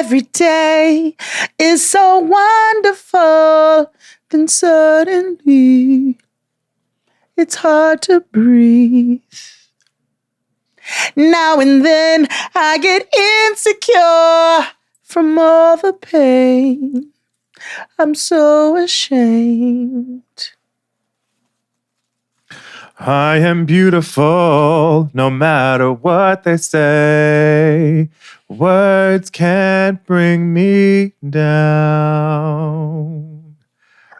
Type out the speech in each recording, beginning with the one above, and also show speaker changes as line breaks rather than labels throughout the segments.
every day is so wonderful, then suddenly it's hard to breathe. Now and then I get insecure from all the pain. I'm so ashamed.
I am beautiful, no matter what they say. Words can't bring me down.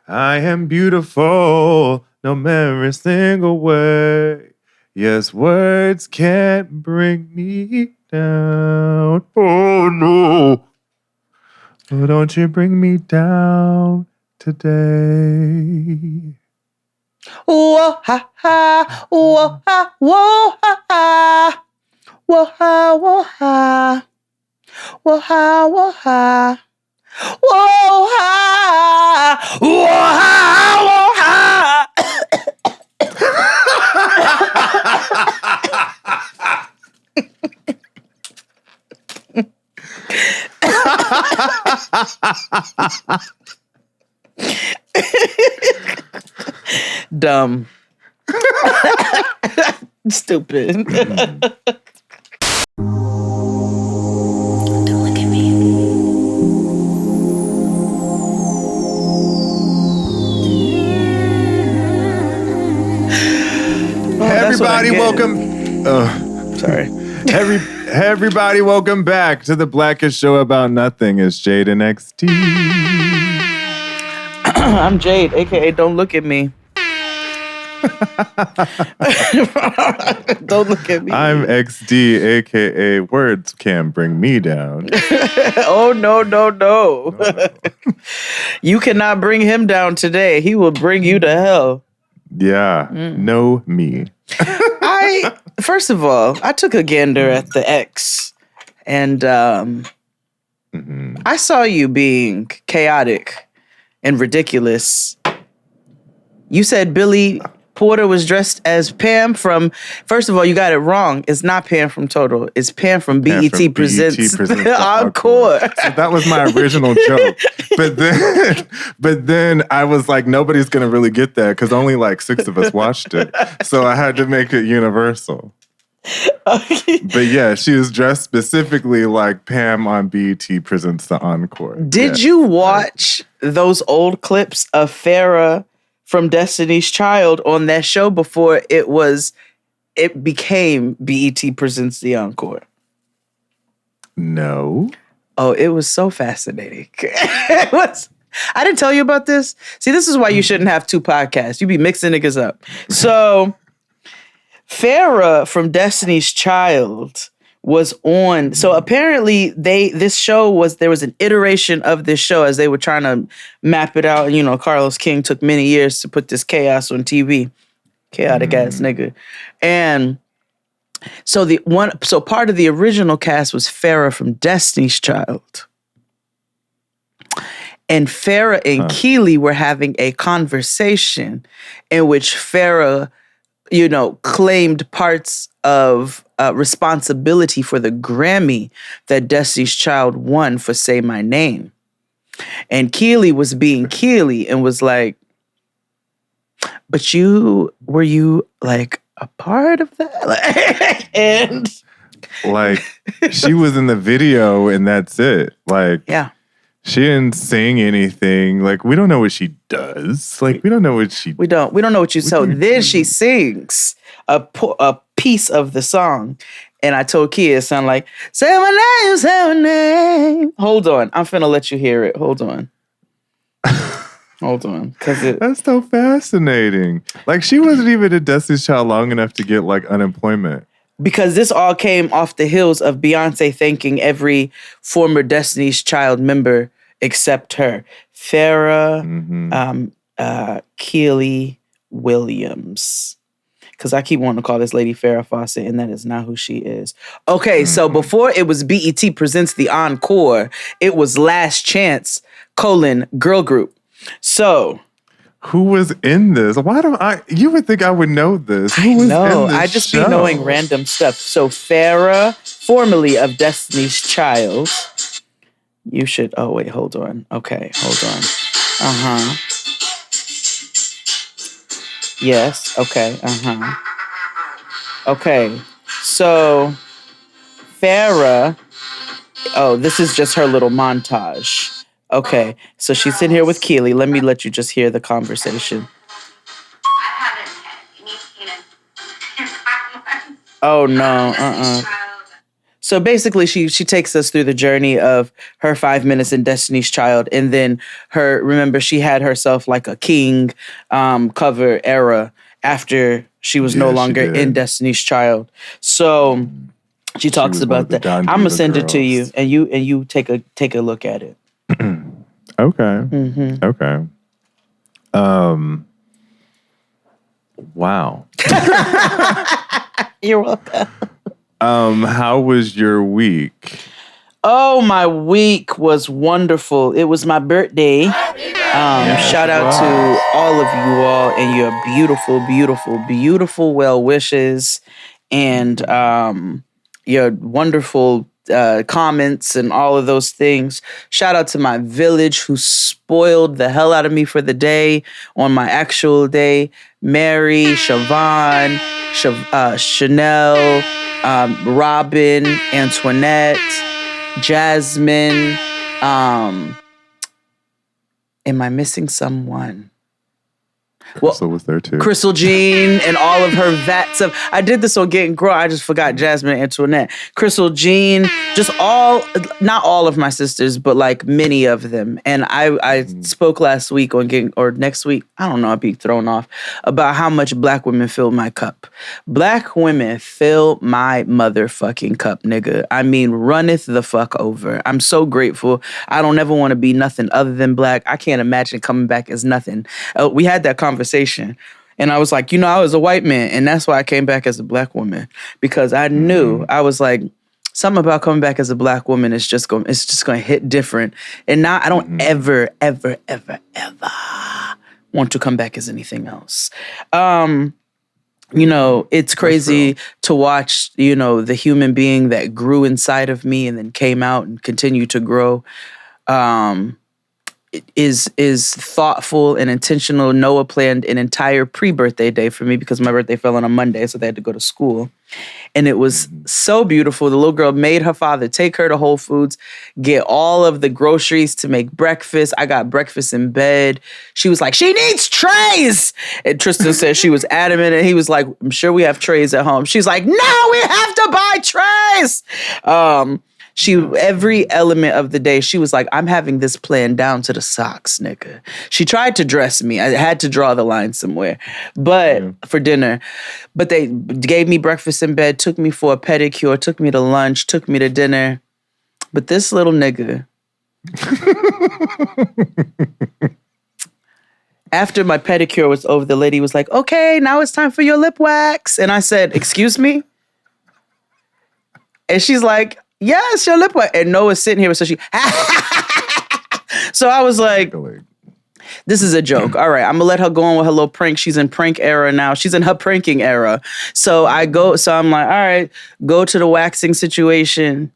I am beautiful, no matter a single way. Yes, words can't bring me down. Oh, no. Oh, don't you bring me down today.
Whoa ha ha, whoa ha, whoa ha ha, whoa ha, whoa ha, whoa ha, whoa ha, whoa ha, whoa ha, whoa ha. Dumb. Stupid. Don't look at me.
Everybody, welcome.
Sorry.
Everybody, welcome back to the Blackest Show About Nothing. It's Jade and XD.
I'm Jade, aka Don't Look at Me. Don't look at me.
I'm XD, aka Words Can't Bring Me Down.
Oh, no. You cannot bring him down today. He will bring you to hell.
Yeah, no me.
First of all, I took a gander at the X, and I saw you being chaotic and ridiculous. You said Billy Porter was dressed as Pam from, first of all, you got it wrong. It's not Pam from Total. It's Pam from BET Presents the Encore.
So that was my original joke. But then I was like, nobody's going to really get that because only like 6 of us watched it. So I had to make it universal.
Okay.
But yeah, she was dressed specifically like Pam on BET Presents the Encore.
Did you watch those old clips of Farrah from Destiny's Child on that show before it became BET Presents the Encore?
No.
Oh, it was so fascinating. I didn't tell you about this. See, this is why you shouldn't have 2 podcasts. You be mixing niggas up. So Farrah from Destiny's Child was on. So apparently there was an iteration of this show as they were trying to map it out. You know, Carlos King took many years to put this chaos on TV. Chaotic ass nigga. And so part of the original cast was Farrah from Destiny's Child. And Farrah and Keely were having a conversation in which Farrah, claimed parts of responsibility for the Grammy that Destiny's Child won for Say My Name. And Keely was being Keely and was like, but were you like a part of that? And
like she was in the video and that's it. Like,
yeah.
She didn't sing anything. Like, we don't know what she does. Like, we don't know what she...
We don't know what you... So then she sings a piece of the song. And I told Kia, it sounded like, say my name. Hold on. I'm finna let you hear it. Hold on. That's
so fascinating. Like, she wasn't even a Destiny's Child long enough to get, like, unemployment.
Because this all came off the heels of Beyonce thanking every former Destiny's Child member except her. Farrah, Keely Williams. Because I keep wanting to call this lady Farrah Fawcett, and that is not who she is. Okay, so before it was BET Presents the Encore, it was Last Chance, girl group. So...
Who was in this? You would think I would know this. Who was in this
I just
show?
be knowing random stuff. So Farrah, formerly of Destiny's Child, You should. Oh, wait, hold on. Okay, hold on. Uh-huh. Yes. Okay. Uh-huh. Okay. So, Farrah. Oh, this is just her little montage. Okay. So she's sitting here with Keely. Let me let you just hear the conversation. Oh, no. So basically, she takes us through the journey of her 5 minutes in Destiny's Child, and then remember, she had herself like a King cover era after she was no longer in Destiny's Child. So she talks about that. I'm gonna send it to you, and you take a look at it.
Okay. Mm-hmm. Okay. Wow.
You're welcome.
How was your week?
Oh, my week was wonderful. It was my birthday. Shout out to all of you all and your beautiful, beautiful, beautiful well wishes and your wonderful comments and all of those things. Shout out to my village who spoiled the hell out of me for the day on my actual day. Mary, Siobhan, Chanel, Robin, Antoinette, Jasmine. Am I missing someone?
Crystal was there too.
Crystal Jean and all of her vats of. I did this on Getting Grown. I just forgot Jasmine and Antoinette. Crystal Jean, just not all of my sisters, but like many of them. And I spoke last week on next week, I don't know, I'd be thrown off, about how much Black women fill my cup. Black women fill my motherfucking cup, nigga. I mean, runneth the fuck over. I'm so grateful. I don't ever want to be nothing other than Black. I can't imagine coming back as nothing. We had that conversation. And I was like, I was a white man, and that's why I came back as a Black woman, because I knew I was like, something about coming back as a Black woman is just going to hit different. And now I don't ever, ever, ever, ever want to come back as anything else. It's crazy to watch, the human being that grew inside of me and then came out and continued to grow. Is thoughtful and intentional. Noah planned an entire pre-birthday day for me because my birthday fell on a Monday, so they had to go to school. And it was so beautiful. The little girl made her father take her to Whole Foods, get all of the groceries to make breakfast. I got breakfast in bed. She was like, she needs trays. And Tristan said she was adamant, and he was like, I'm sure we have trays at home. She's like, no, we have to buy trays. Every element of the day, she was like, I'm having this plan down to the socks, nigga. She tried to dress me. I had to draw the line somewhere, for dinner. But they gave me breakfast in bed, took me for a pedicure, took me to lunch, took me to dinner. But this little nigga, after my pedicure was over, the lady was like, okay, now it's time for your lip wax. And I said, excuse me? And she's like, yes, your lip wax. And Noah's sitting here, so so I was like, this is a joke. All right, I'm gonna let her go on with her little prank. She's in prank era now. She's in her pranking era. So I'm like, all right, go to the waxing situation.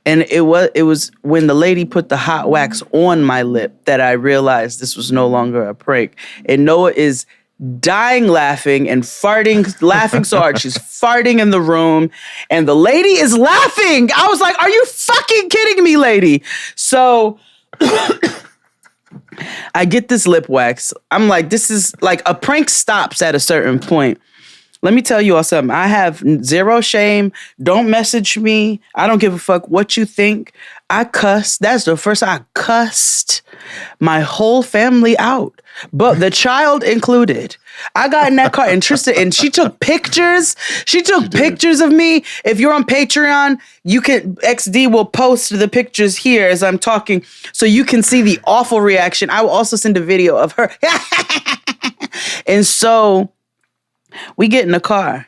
And it was when the lady put the hot wax on my lip that I realized this was no longer a prank. And Noah is dying laughing and laughing so hard. She's farting in the room and the lady is laughing. I was like, are you fucking kidding me, lady? So I get this lip wax. I'm like, this is like a prank stops at a certain point. Let me tell you all something. I have zero shame. Don't message me. I don't give a fuck what you think. I cussed. That's the first I cussed my whole family out, but the child included. I got in that car and Tristan, and she took pictures. She took pictures of me. If you're on Patreon, XD will post the pictures here as I'm talking so you can see the awful reaction. I will also send a video of her. And so we get in the car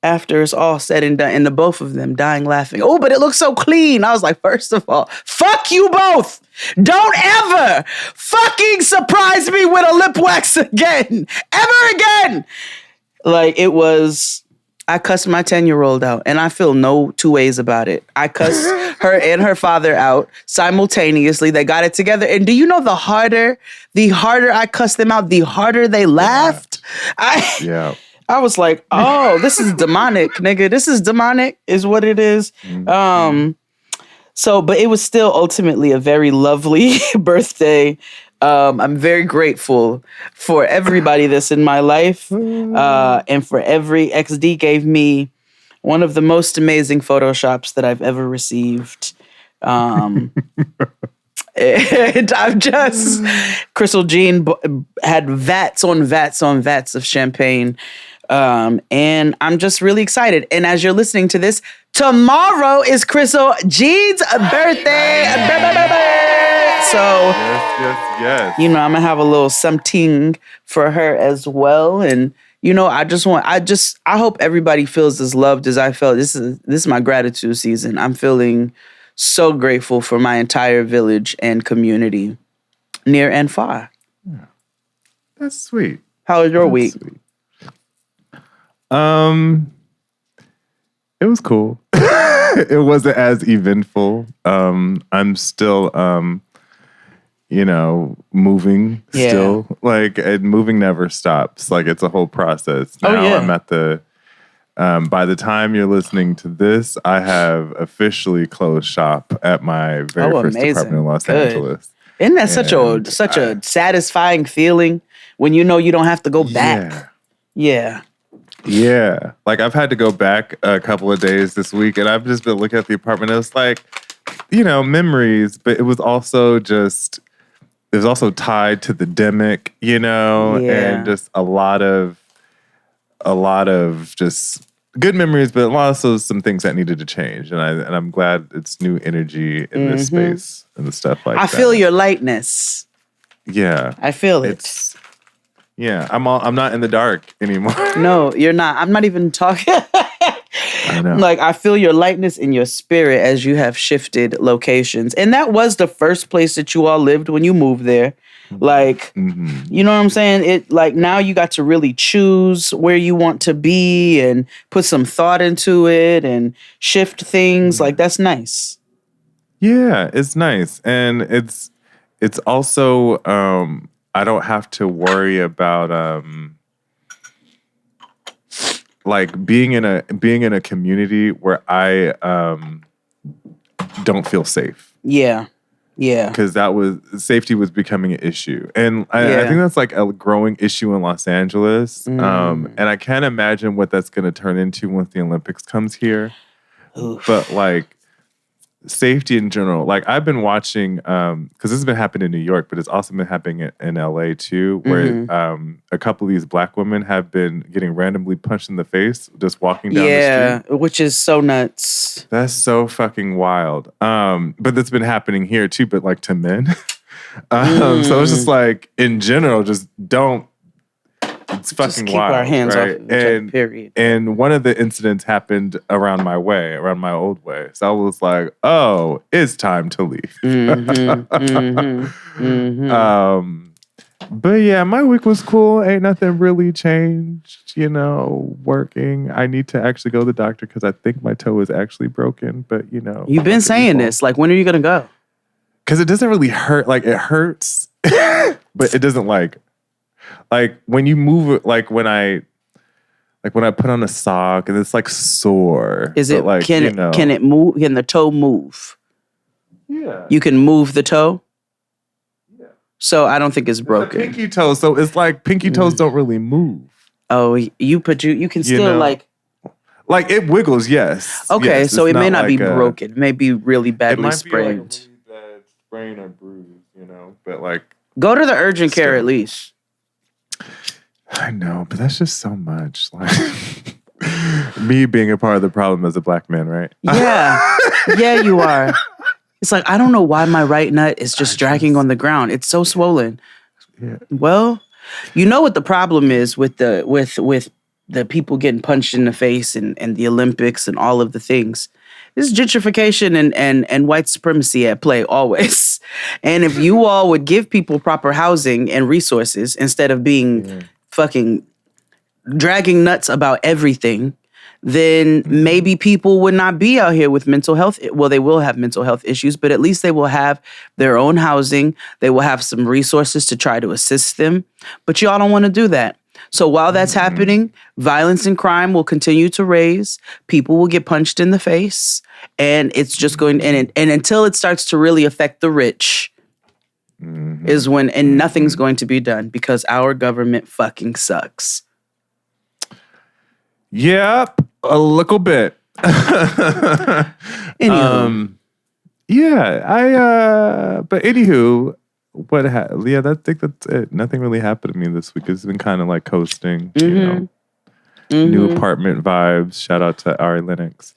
after it's all said and done, and the both of them dying laughing. Oh, but it looks so clean. I was like, first of all, fuck you both. Don't ever fucking surprise me with a lip wax again. Ever again. Like, it was I cussed my 10-year-old out, and I feel no two ways about it. I cussed her and her father out simultaneously. They got it together. And do you know the harder I cussed them out, the harder they laughed?
Yeah.
I was like, oh, this is demonic, nigga. This is demonic is what it is. So, but it was still ultimately a very lovely birthday. I'm very grateful for everybody that's in my life, and for every XD gave me one of the most amazing photoshops that I've ever received. And I've just Crystal Jean had vats on vats on vats of champagne. And I'm just really excited. And as you're listening to this, tomorrow is Crystal Jean's birthday. So,
yes.
you know, I'm gonna have a little something for her as well. And you know, I hope everybody feels as loved as I felt. This is my gratitude season. I'm feeling so grateful for my entire village and community, near and far.
Yeah. That's sweet.
How was your week?
Sweet. It was cool. It wasn't as eventful. I'm still moving still. Like, and moving never stops. Like, it's a whole process. Now I'm at the by the time you're listening to this, I have officially closed shop at my very first apartment in Los Angeles.
Isn't that such a satisfying feeling when you know you don't have to go back? Yeah.
Yeah. Like, I've had to go back a couple of days this week, and I've just been looking at the apartment. It was like, memories, but it was also tied to the demic, and just a lot of just good memories, but also some things that needed to change. And I'm glad it's new energy in this space and the stuff like that.
I feel your lightness.
Yeah.
I feel it.
Yeah, I'm not in the dark anymore.
No, you're not. I'm not even talking.
I know.
Like, I feel your lightness in your spirit as you have shifted locations. And that was the first place that you all lived when you moved there. Like, you know what I'm saying? It, like, now you got to really choose where you want to be and put some thought into it and shift things. Like, that's nice.
Yeah, it's nice. And it's also, I don't have to worry about like being in a community where I don't feel safe. Yeah. Because safety was becoming an issue, and I think that's like a growing issue in Los Angeles. And I can't imagine what that's going to turn into once the Olympics comes here. Oof. But like, safety in general, like, I've been watching, because this has been happening in New York, but it's also been happening in LA too, where a couple of these black women have been getting randomly punched in the face just walking down the street.
Which is so nuts.
That's so fucking wild. But that's been happening here too, but like to men. So it's just like, in general, just don't. It's fucking
just keep
wild.
Our hands
right?
off each other, period.
And one of the incidents happened around my old way. So I was like, oh, it's time to leave. But yeah, my week was cool. Ain't nothing really changed, working. I need to actually go to the doctor because I think my toe is actually broken. But,
You've been saying this. Like, when are you going to go?
Because it doesn't really hurt. Like, it hurts, but it doesn't like when you move it, like when I put on a sock and it's like sore.
Is it
like,
can it move? Can the toe move?
Yeah.
You can move the toe? Yeah. So I don't think it's broken.
It's a pinky toe, so it's like pinky toes don't really move.
Oh, you can still like
it wiggles, yes.
Okay,
yes,
so it may not be broken. It may be really badly sprained.
Be like a really bad sprain or bruise, but like,
go to the urgent care at least.
I know, but that's just so much. Like, me being a part of the problem as a black man, right?
Yeah. Yeah, you are. It's like, I don't know why my right nut is just dragging on the ground. It's so swollen. Yeah. Well, you know what the problem is with the people getting punched in the face and the Olympics and all of the things. This is gentrification and white supremacy at play always. And if you all would give people proper housing and resources instead of being fucking dragging nuts about everything, then maybe people would not be out here with mental health. Well, they will have mental health issues, but at least they will have their own housing. They will have some resources to try to assist them. But y'all don't want to do that. So while that's happening, violence and crime will continue to raise. People will get punched in the face. And it's just going, and until it starts to really affect the rich, is when, and nothing's going to be done because our government fucking sucks.
Yep, a little bit.
Anywho.
But anywho, I think that's it. Nothing really happened to me this week. It's been kind of like coasting, you know. New apartment vibes. Shout out to Ari Lennox.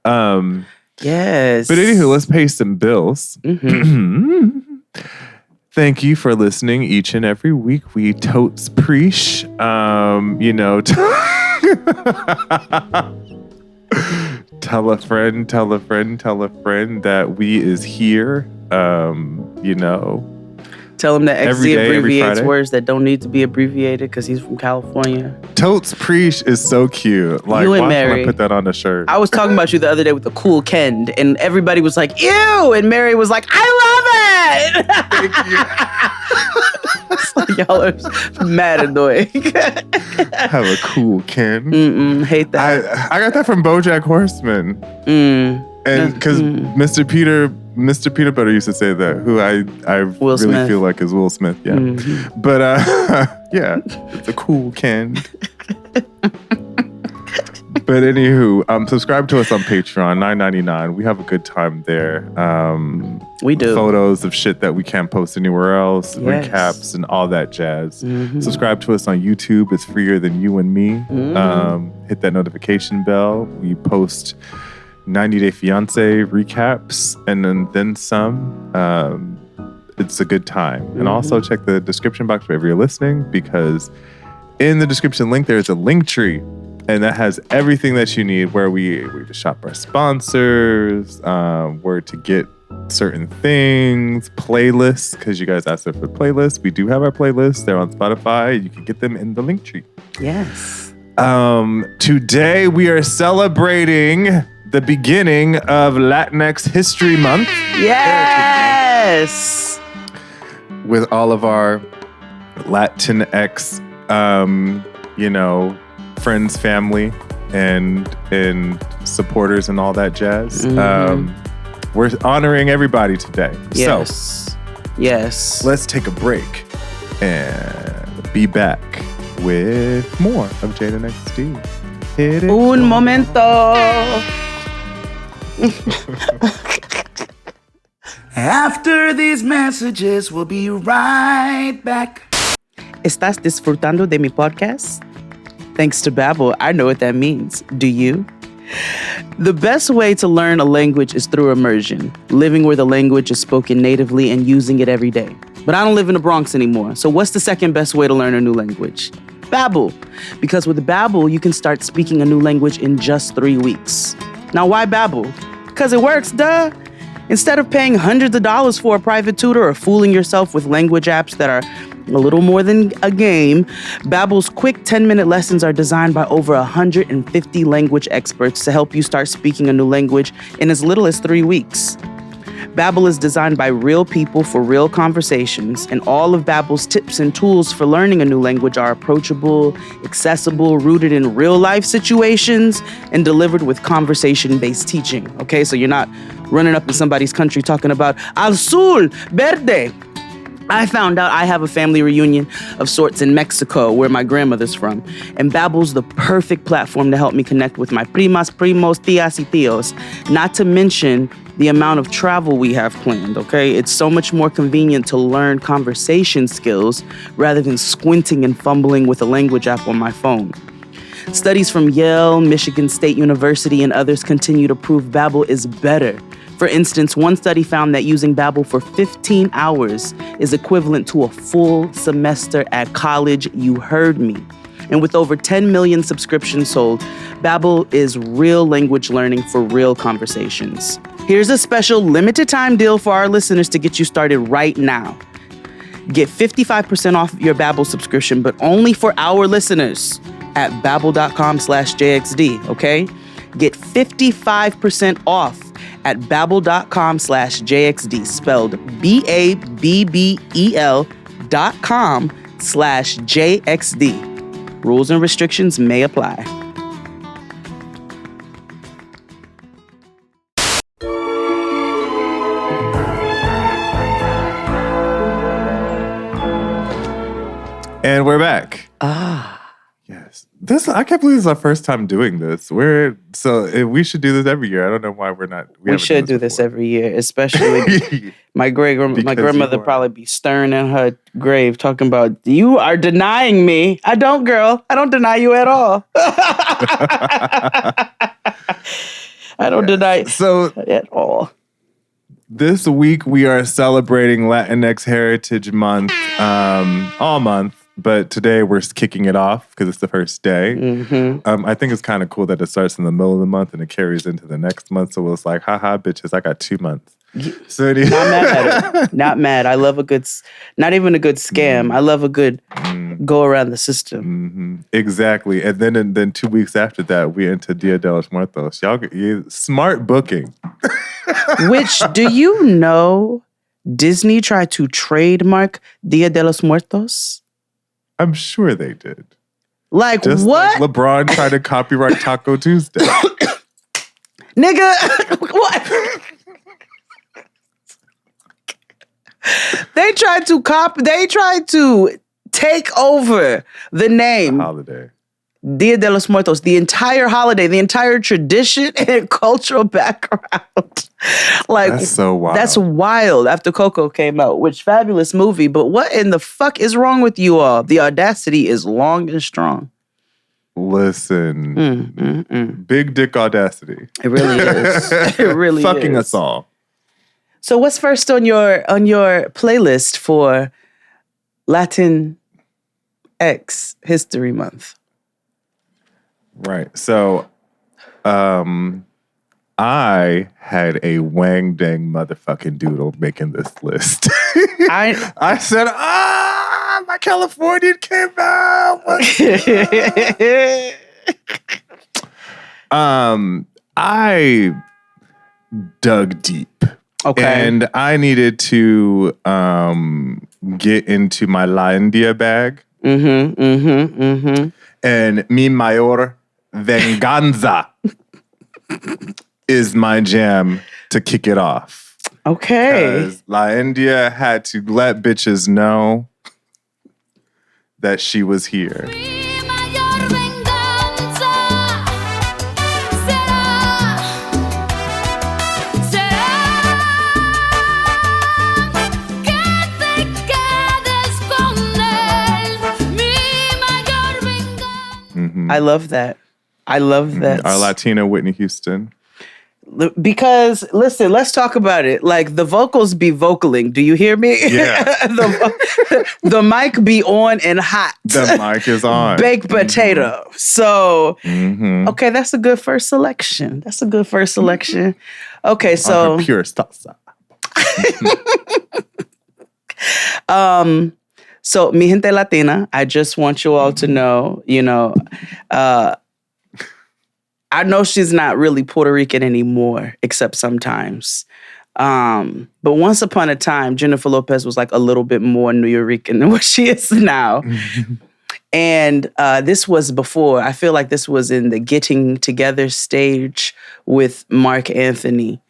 Yes.
But anywho, let's pay some bills. Thank you for listening each and every week. We totes preach, you know. Tell a friend that we is here. You know.
Tell him that XZ
day,
abbreviates words that don't need to be abbreviated because he's from California.
Totes preach is so cute. Like,
you and
why
Mary.
can't I put that on a shirt?
I was talking about you the other day with the cool Ken, and everybody was like, ew! And Mary was like, I love it!
Thank you.
It's like, y'all are mad annoying.
Have a cool Ken.
Hate that.
I got that from BoJack Horseman. And because Mr. Peanut Butter used to say that, who I really
Smith.
feel like is Will Smith. Yeah. But yeah, it's a cool Ken. But anywho, subscribe to us on Patreon, $9.99. We have a good time there.
We do.
Photos of shit that we can't post anywhere else,
Yes.
recaps and all that jazz. Subscribe to us on YouTube. It's freer than you and me. Hit that notification bell. We post 90 Day Fiancé recaps and then some. It's a good time. And also check the description box wherever you're listening, because in the description link, there's a link tree. And that has everything that you need, where we to shop our sponsors, where to get certain things, playlists, because you guys asked us for playlists. We do have our playlists. They're on Spotify. You can get them in the link tree.
Yes.
Today we are celebrating the beginning of Latinx History Month.
Yes.
With all of our Latinx, you know, friends, family, and supporters and all that jazz. We're honoring everybody today.
Yes.
So,
yes.
let's take a break and be back with more of Jada XD. Hit it.
Un momento.
After these messages, we'll be right back.
¿Estás disfrutando de mi podcast? Thanks to Babbel, I know what that means. Do you? The best way to learn a language is through immersion, living where the language is spoken natively and using it every day. But I don't live in the Bronx anymore, so what's the second best way to learn a new language? Babbel. Because with Babbel, you can start speaking a new language in just 3 weeks. Now, why Babbel? Because it works, duh. Instead of paying hundreds of dollars for a private tutor or fooling yourself with language apps that are a little more than a game, Babbel's quick 10-minute lessons are designed by over 150 language experts to help you start speaking a new language in as little as 3 weeks. Babbel is designed by real people for real conversations, and all of Babbel's tips and tools for learning a new language are approachable, accessible, rooted in real-life situations, and delivered with conversation-based teaching. Okay, so you're not running up in somebody's country talking about azul, verde. I found out I have a family reunion of sorts in Mexico, where my grandmother's from, and Babbel's the perfect platform to help me connect with my primas, primos, tias, y tios, not to mention the amount of travel we have planned, okay? It's so much more convenient to learn conversation skills rather than squinting and fumbling with a language app on my phone. Studies from Yale, Michigan State University, and others continue to prove Babbel is better. For instance, one study found that using Babbel for 15 hours is equivalent to a full semester at college. You heard me. And with over 10 million subscriptions sold, Babbel is real language learning for real conversations. Here's a special limited time deal for our listeners to get you started right now. Get 55% off your Babbel subscription, but only for our listeners. at babbel.com/JXD, okay? Get 55% off at babbel.com/JXD, spelled BABBEL.com/JXD. Rules and restrictions may apply.
And we're back. Yes. I can't believe this is our first time doing this. We should do this every year. I don't know why we're not.
We should do this every year, especially my grandmother probably be stirring in her grave talking about, you are denying me. I don't, girl. I don't deny you at all. I don't deny at all.
This week we are celebrating Latinx Heritage Month, all month. But today we're kicking it off because it's the first day.
Mm-hmm.
I think it's kind of cool that it starts in the middle of the month and it carries into the next month. So it's like, haha, bitches, I got 2 months. So
not mad at it. Not mad. I love not even a good scam. I love a good go around the system.
Mm-hmm. Exactly. And then 2 weeks after that, we into Dia de los Muertos. Smart booking.
Which, do you know Disney tried to trademark Dia de los Muertos?
I'm sure they did.
Like,
just
what?
Like LeBron tried to copyright Taco Tuesday.
Nigga, what? They tried to take over the name.
Holiday.
Dia de los Muertos, the entire holiday, the entire tradition and cultural background. Like,
that's so wild.
That's wild after Coco came out, which fabulous movie. But what in the fuck is wrong with you all? The audacity is long and strong.
Listen, big dick audacity.
It really is. It really
fucking
is.
us all.
So what's first on your playlist for Latinx History Month?
Right. So, I had a wang dang motherfucking doodle making this list. I said, my Californian came out. I dug deep.
Okay.
And I needed to get into my La India bag. And Mi Mayor Venganza is my jam to kick it off.
Okay.
Because La India had to let bitches know that she was here.
I love that. I love that.
Our Latina Whitney Houston.
Because, listen, let's talk about it. Like, the vocals be vocaling. Do you hear me?
Yeah.
the mic be on and hot.
The mic is on.
Baked potato. So, okay, that's a good first selection. Okay, so.
On her pure salsa.
So, mi gente Latina, I just want you all to know, I know she's not really Puerto Rican anymore, except sometimes. But once upon a time, Jennifer Lopez was like a little bit more New Yorican than what she is now. And this was before, I feel like this was in the getting together stage with Mark Anthony.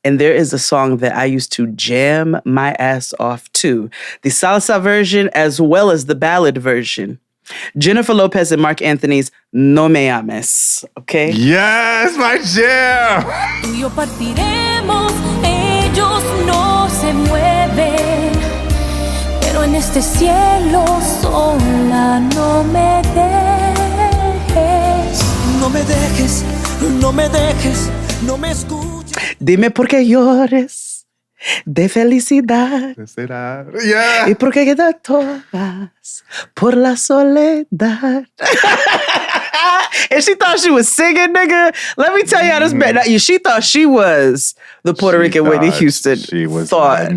And there is a song that I used to jam my ass off to. The salsa version as well as the ballad version. Jennifer Lopez and Mark Anthony's No Me Ames. Okay?
Yes, my jam!
Tú y yo partiremos, ellos no se mueven. Pero en este cielo sola no me dejes. No me dejes, no me dejes, no me escuches.
Dime por qué llores de felicidad.
Yeah.
Y por qué quedas todas por la soledad. And she thought she was singing, nigga. Let me tell you how this bad. She thought she was the Puerto Rican Whitney Houston.
She was
thought.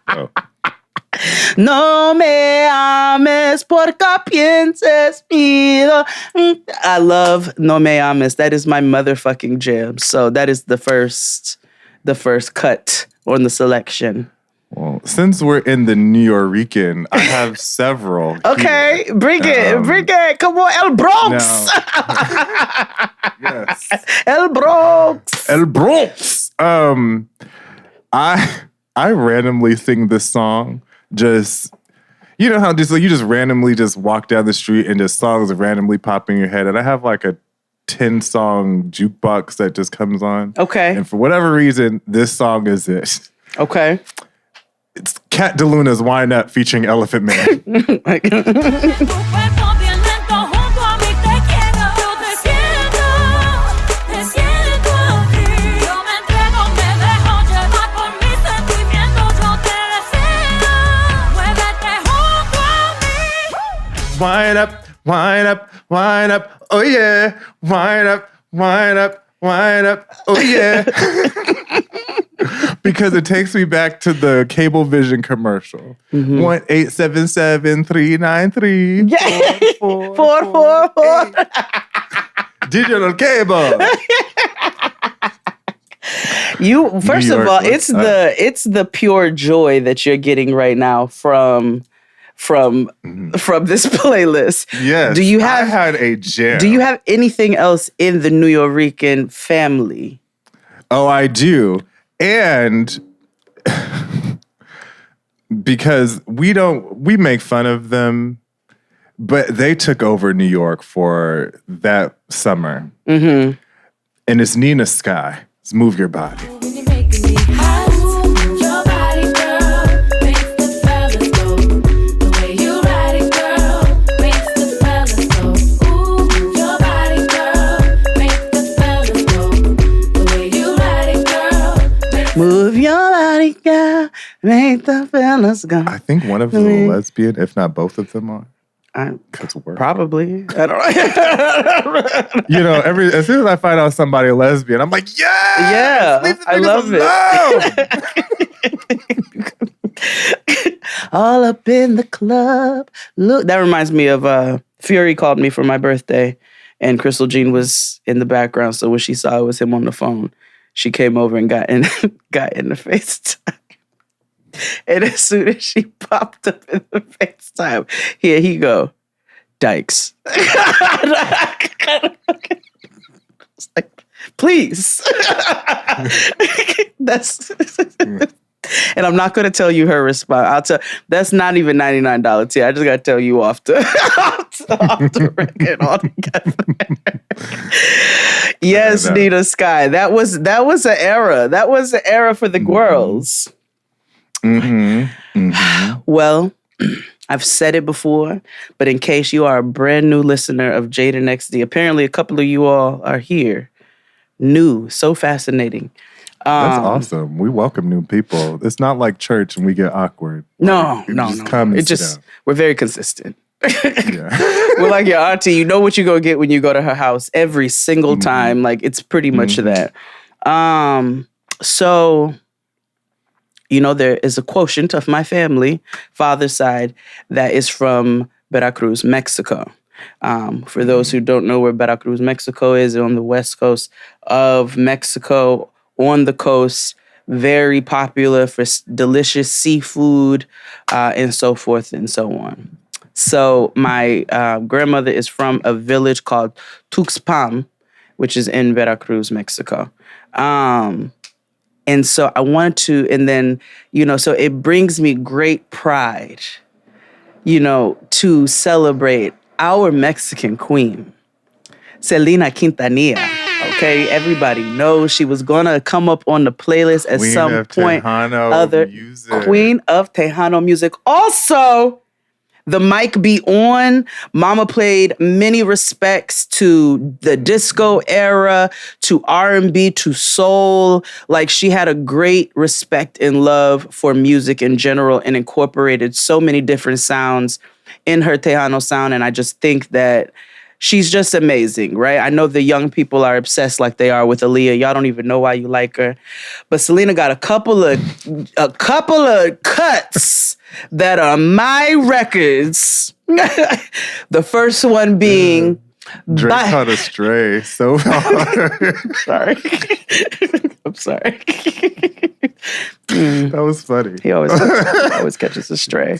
oh.
No me ames porque pienses pido. I love No me ames. That is my motherfucking jam. So that is the first cut on the selection.
Well, since we're in the Nuyorican, I have several.
Okay,
here.
bring it. Come on, El Bronx.
Yes.
El Bronx.
El Bronx. I randomly sing this song. Just, you know how just like you just randomly just walk down the street and just songs randomly pop in your head, and I have like a 10-song jukebox that just comes on.
Okay.
And for whatever reason, this song is it.
Okay.
It's Cat DeLuna's Wind Up featuring Elephant Man. Wind up, wind up, wind up, oh yeah. Wind up, wind up, wind up, oh yeah. Because it takes me back to the Cablevision commercial. 1-877-393.
Yeah. 444.
Digital cable.
You first
New
of
York,
all, it's the pure joy that you're getting right now from this playlist.
Yes. I had a jam.
Do you have anything else in the Nuyorican family?
Oh, I do. And because we make fun of them, but they took over New York for that summer. Mm-hmm. And it's Nina Sky. It's Move Your Body.
Move your body, girl. Make the fellas go.
I think one of them is a lesbian, if not both of them are. Because we're
Probably. I don't know.
You know, as soon as I find out somebody a lesbian, I'm like,
yeah, I love
it.
All up in the club. Look, that reminds me of Fury called me for my birthday, and Crystal Jean was in the background. So when she saw it was him on the phone, she came over and got in the FaceTime. And as soon as she popped up in the FaceTime, here he go, Dykes. It's like, please. And I'm not going to tell you her response. That's not even $99 tier. I just got to tell you off the record altogether. Yes, Nina Sky. That was an era. That was an era for the girls. Mm-hmm. Mm-hmm. Well, I've said it before, but in case you are a brand new listener of Jaden XD, apparently a couple of you all are here. New, so fascinating.
That's awesome. We welcome new people. It's not like church and we get awkward.
No.
Come and sit down.
We're very consistent.
Yeah.
We're like your auntie. You know what you're going to get when you go to her house every single time. Like, it's pretty much that. So, you know, there is a quotient of my family, father's side, that is from Veracruz, Mexico. For those who don't know where Veracruz, Mexico is, on the west coast of Mexico, on the coast, very popular for delicious seafood and so forth and so on. So my grandmother is from a village called Tuxpan, which is in Veracruz, Mexico. And so I wanted to, and then, you know, so it brings me great pride, you know, to celebrate our Mexican queen, Selena Quintanilla. Okay, everybody knows she was gonna come up on the playlist at some point. Queen of Tejano music. Also, the mic be on. Mama played many respects to the disco era, to R&B, to soul. Like, she had a great respect and love for music in general and incorporated so many different sounds in her Tejano sound. And I just think that she's just amazing, right? I know the young people are obsessed like they are with Aaliyah. Y'all don't even know why you like her. But Selena got a couple of cuts that are my records. The first one being
Drake caught a stray so hard.
Sorry. I'm sorry.
That was funny.
He always catches a stray.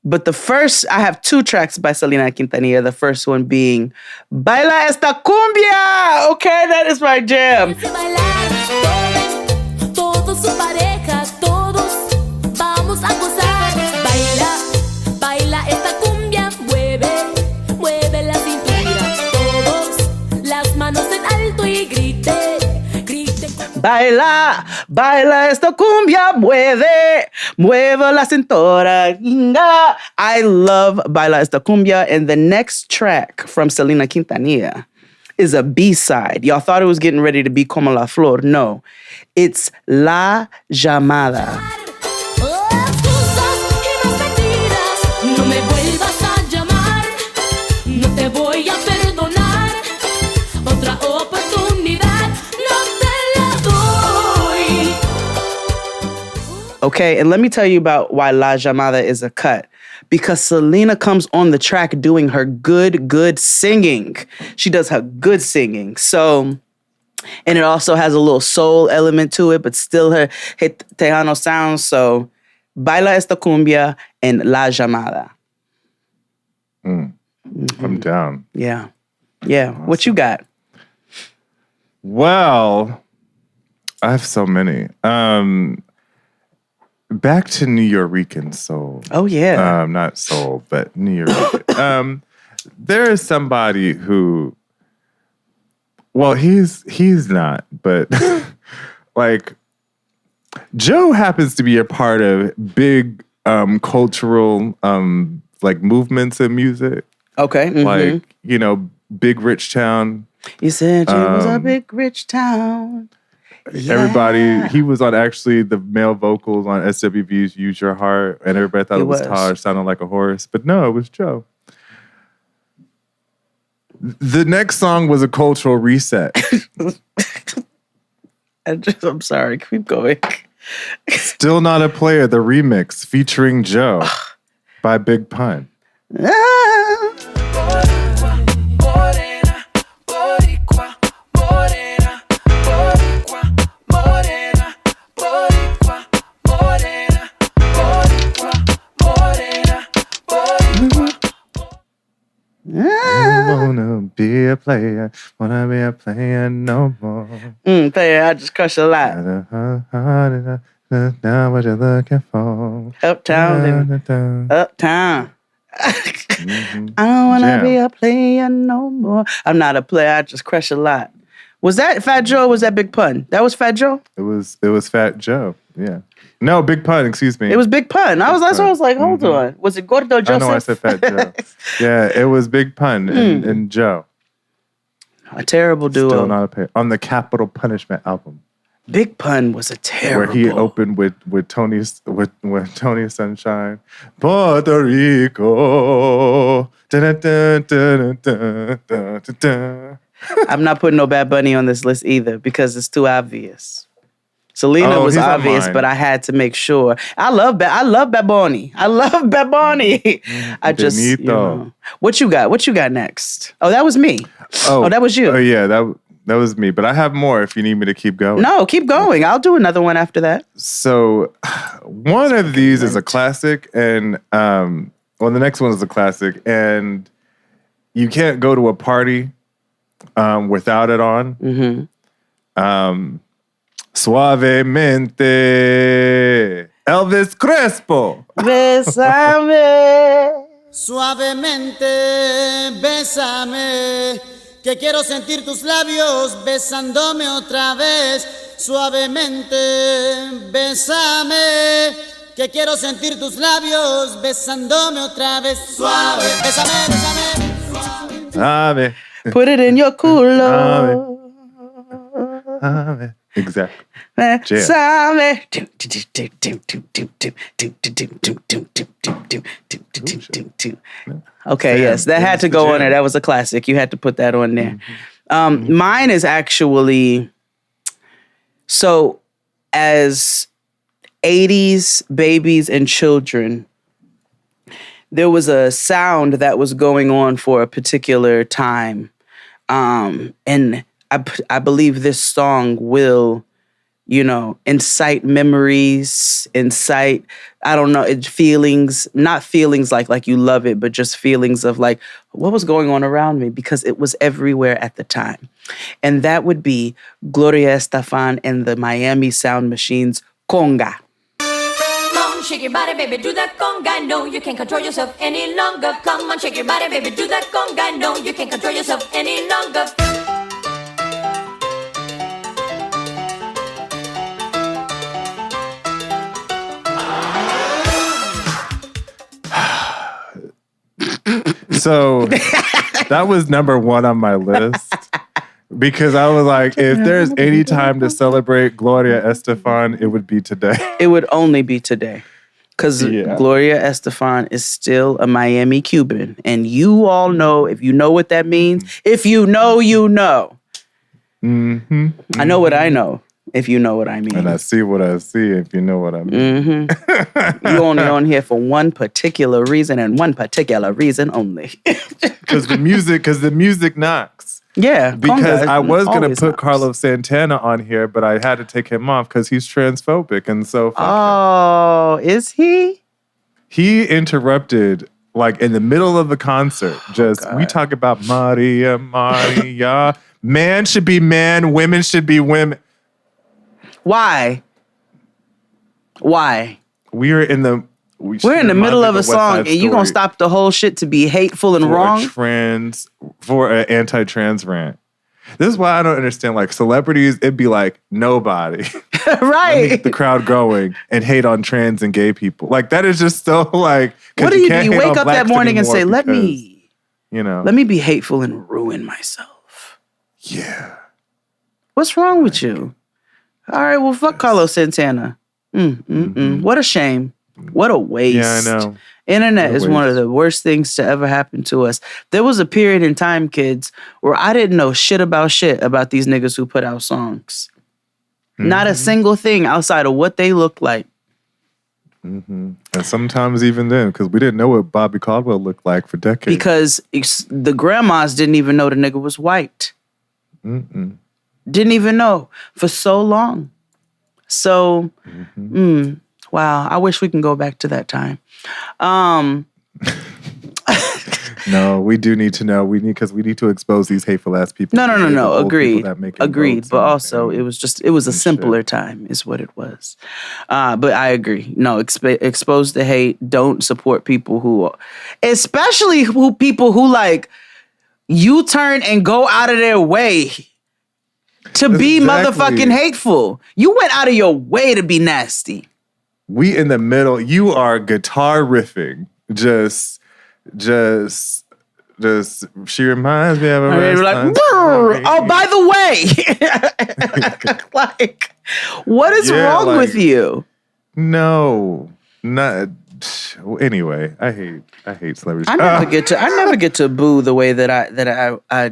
But the first, I have 2 tracks by Selena Quintanilla. The first one being Baila esta cumbia. Okay, that is my jam.
Todos su pareja, todos vamos a gozar. Baila, baila esta cumbia, mueve, mueve la cintura. Todos las manos en alto y grite, grite.
Baila, baila esta cumbia, mueve, mueve la cintura. I love Baila esta cumbia. And the next track from Selena Quintanilla is a B-side. Y'all thought it was getting ready to be Como la Flor. No, it's La Llamada.
No me vuelvas a llamar, no te voy a perdonar. Otra oportunidad, no te la doy.
Okay, and let me tell you about why La Llamada is a cut. Because Selena comes on the track doing her good singing. She does her good singing. So, and it also has a little soul element to it, but still her Tejano sound. So, Baila esta cumbia and La Llamada.
I'm down.
Yeah. Awesome. What you got?
Well, I have so many. Back to New Yorican soul.
Oh, yeah.
Not soul, but New Yorican. There is somebody who, well, he's not, but like Joe happens to be a part of big cultural like movements in music.
Okay. Mm-hmm.
Like, you know, Big Rich Town.
You said it was a big rich town. Yeah.
Everybody, he was on actually the male vocals on SWV's Use Your Heart, and everybody thought it was Taj, sounding like a horse. But no, it was Joe. The next song was a cultural reset.
I'm sorry, keep going.
Still Not a Player, the remix featuring Joe by Big Pun. Wanna be a player no more.
Player, I just crush a lot.
Now what you looking for?
Uptown. I don't wanna be a player no more. I'm not a player, I just crush a lot. Was that Fat Joe or was that Big Pun? That was Fat Joe?
It was Fat Joe, yeah. No, Big Pun, excuse me.
It was Big Pun. That's why I was like, hold on. Was it Gordo Joseph?
I know I said Fat Joe. Yeah, it was Big Pun and Joe.
A terrible duo.
Still Not a Player. On the Capital Punishment album.
Big Pun was a terrible.
Where he opened with Tony Sunshine. Puerto Rico.
I'm not putting no Bad Bunny on this list either because it's too obvious. Selena was obvious, but I had to make sure. I love Bad Bunny. I love Bad Bunny. I just, you know. What you got next? Oh, that was me. Oh, that was you.
Oh, yeah, that was me. But I have more if you need me to keep going.
No, keep going. I'll do another one after that.
So one of these is a classic, and the next one is a classic, and you can't go to a party without it on. Mm-hmm. Suavemente, Elvis Crespo.
Bésame.
Suavemente, bésame, que quiero sentir tus labios besándome otra vez. Suavemente, bésame, que quiero sentir tus labios besándome otra vez. Suave, bésame, bésame.
Suave.
Put it in your culo.
Exactly.
Okay, yes, that had to go on there. That was a classic. You had to put that on there. Mine is actually, so as 80s babies and children, there was a sound that was going on for a particular time. And I believe this song will, incite memories, I don't know, feelings, not feelings like you love it, but just feelings of like, what was going on around me? Because it was everywhere at the time. And that would be Gloria Estefan and the Miami Sound Machines, Conga.
Come on, shake your body, baby, do that conga. No, you can't control yourself any longer. Come on, shake your body, baby, do that conga. No, you can't control yourself any longer.
So that was number one on my list because I was like, if there's any time to celebrate Gloria Estefan, it would be today.
It would only be today. Because Gloria Estefan is still a Miami Cuban. And you all know, if you know what that means, if you know, you know.
Mm-hmm.
I know what I know, if you know what I mean.
And I see what I see, if you know what I mean.
Mm-hmm. You're only on here for one particular reason and one particular reason only.
Because the music knocks.
Yeah.
Because I was going to put
knocks.
Carlos Santana on here, but I had to take him off because he's transphobic. And so,
is he?
He interrupted, like, in the middle of the concert. We talk about Maria, Maria. Man should be man, women should be women.
Why?
We're in the
middle of a song and you're going to stop the whole shit to be hateful and wrong?
For an anti-trans rant. This is why I don't understand, like, celebrities, it'd be like, nobody.
Right.
Let me get the crowd going and hate on trans and gay people. Like, that is just so, like...
What do? You wake up that morning and say, let me be hateful and ruin myself.
Yeah.
What's wrong with you? All right, well, fuck Carlos Santana. What a shame. What a waste.
Yeah, I know.
Internet is one of the worst things to ever happen to us. There was a period in time, kids, where I didn't know shit about these niggas who put out songs. Mm-hmm. Not a single thing outside of what they looked like.
Mm-hmm. And sometimes even then, because we didn't know what Bobby Caldwell looked like for decades.
Because the grandmas didn't even know the nigga was white.
Mm-mm.
Didn't even know for so long. So, wow, I wish we can go back to that time.
No, we do need to know. Because we need to expose these hateful ass people.
No. Agreed. But also, it was a simpler time, is what it was. But I agree. No, expose the hate. Don't support people especially people who like U-turn and go out of their way to be motherfucking hateful. You went out of your way to be nasty.
We in the middle. You are guitar riffing. Just. She reminds me of a
like, oh, by the way, like, what is wrong with you?
No, not. Anyway, I hate celebrities.
I never get to boo the way that I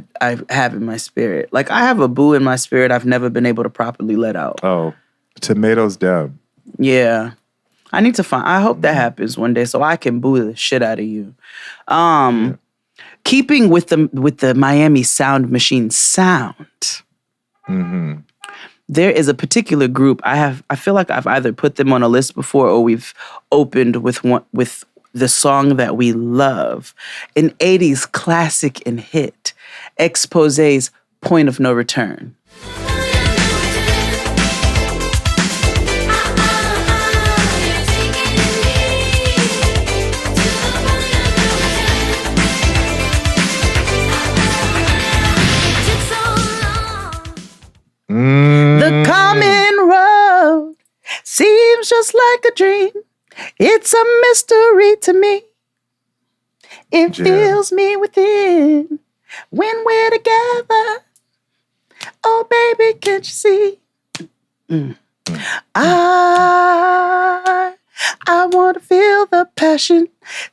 have in my spirit. Like, I have a boo in my spirit I've never been able to properly let out.
Oh, tomatoes down.
Yeah. I hope that happens one day so I can boo the shit out of you. Keeping with the Miami Sound Machine sound.
Mm-hmm.
There is a particular group I feel like I've either put them on a list before or we've opened with the song that we love, an 80s classic and hit, Exposé's Point of No Return. The common road seems just like a dream. It's a mystery to me. It fills me within when we're together. Oh, baby, can't you see? I want to feel the passion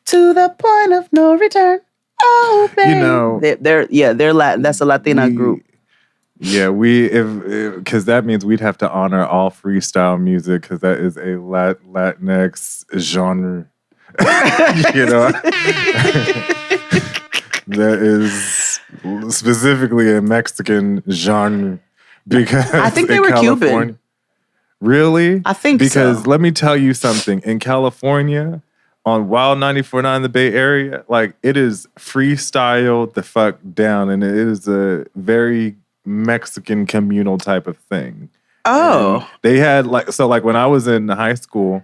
to the point of no return. Oh, baby.
You know,
they're Latin. That's a Latina group.
Yeah, because that means we'd have to honor all freestyle music because that is a Latinx genre. You know, that is specifically a Mexican genre because
I think they
in
were
California,
Cuban.
Really?
I think
because
so.
let me tell you something. In California, on Wild 94.9 the Bay Area, like it is freestyle the fuck down, and it is a very Mexican communal type of thing.
Oh.
And they had like when I was in high school,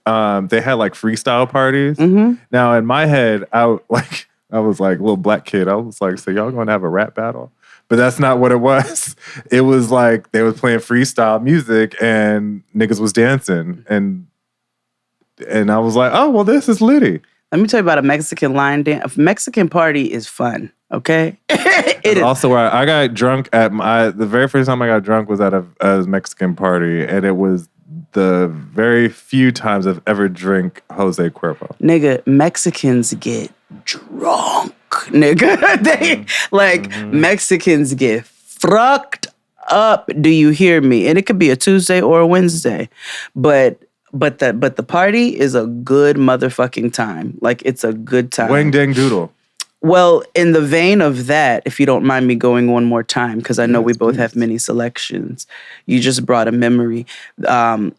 they had like freestyle parties.
Mm-hmm.
Now in my head, I was like a little black kid. I was like, so y'all gonna have a rap battle? But that's not what it was. It was like they was playing freestyle music and niggas was dancing. And I was like, oh, well, this is litty.
Let me tell you about a Mexican line dance. A Mexican party is fun, okay? It is.
Also, where I got drunk the very first time I got drunk was at a Mexican party. And it was the very few times I've ever drank Jose Cuervo.
Nigga, Mexicans get drunk, nigga. They Mexicans get fucked up. Do you hear me? And it could be a Tuesday or a Wednesday, but the party is a good motherfucking time. Like it's a good time.
Wang dang doodle.
Well, in the vein of that, if you don't mind me going one more time, because I know we both have many selections. You just brought a memory by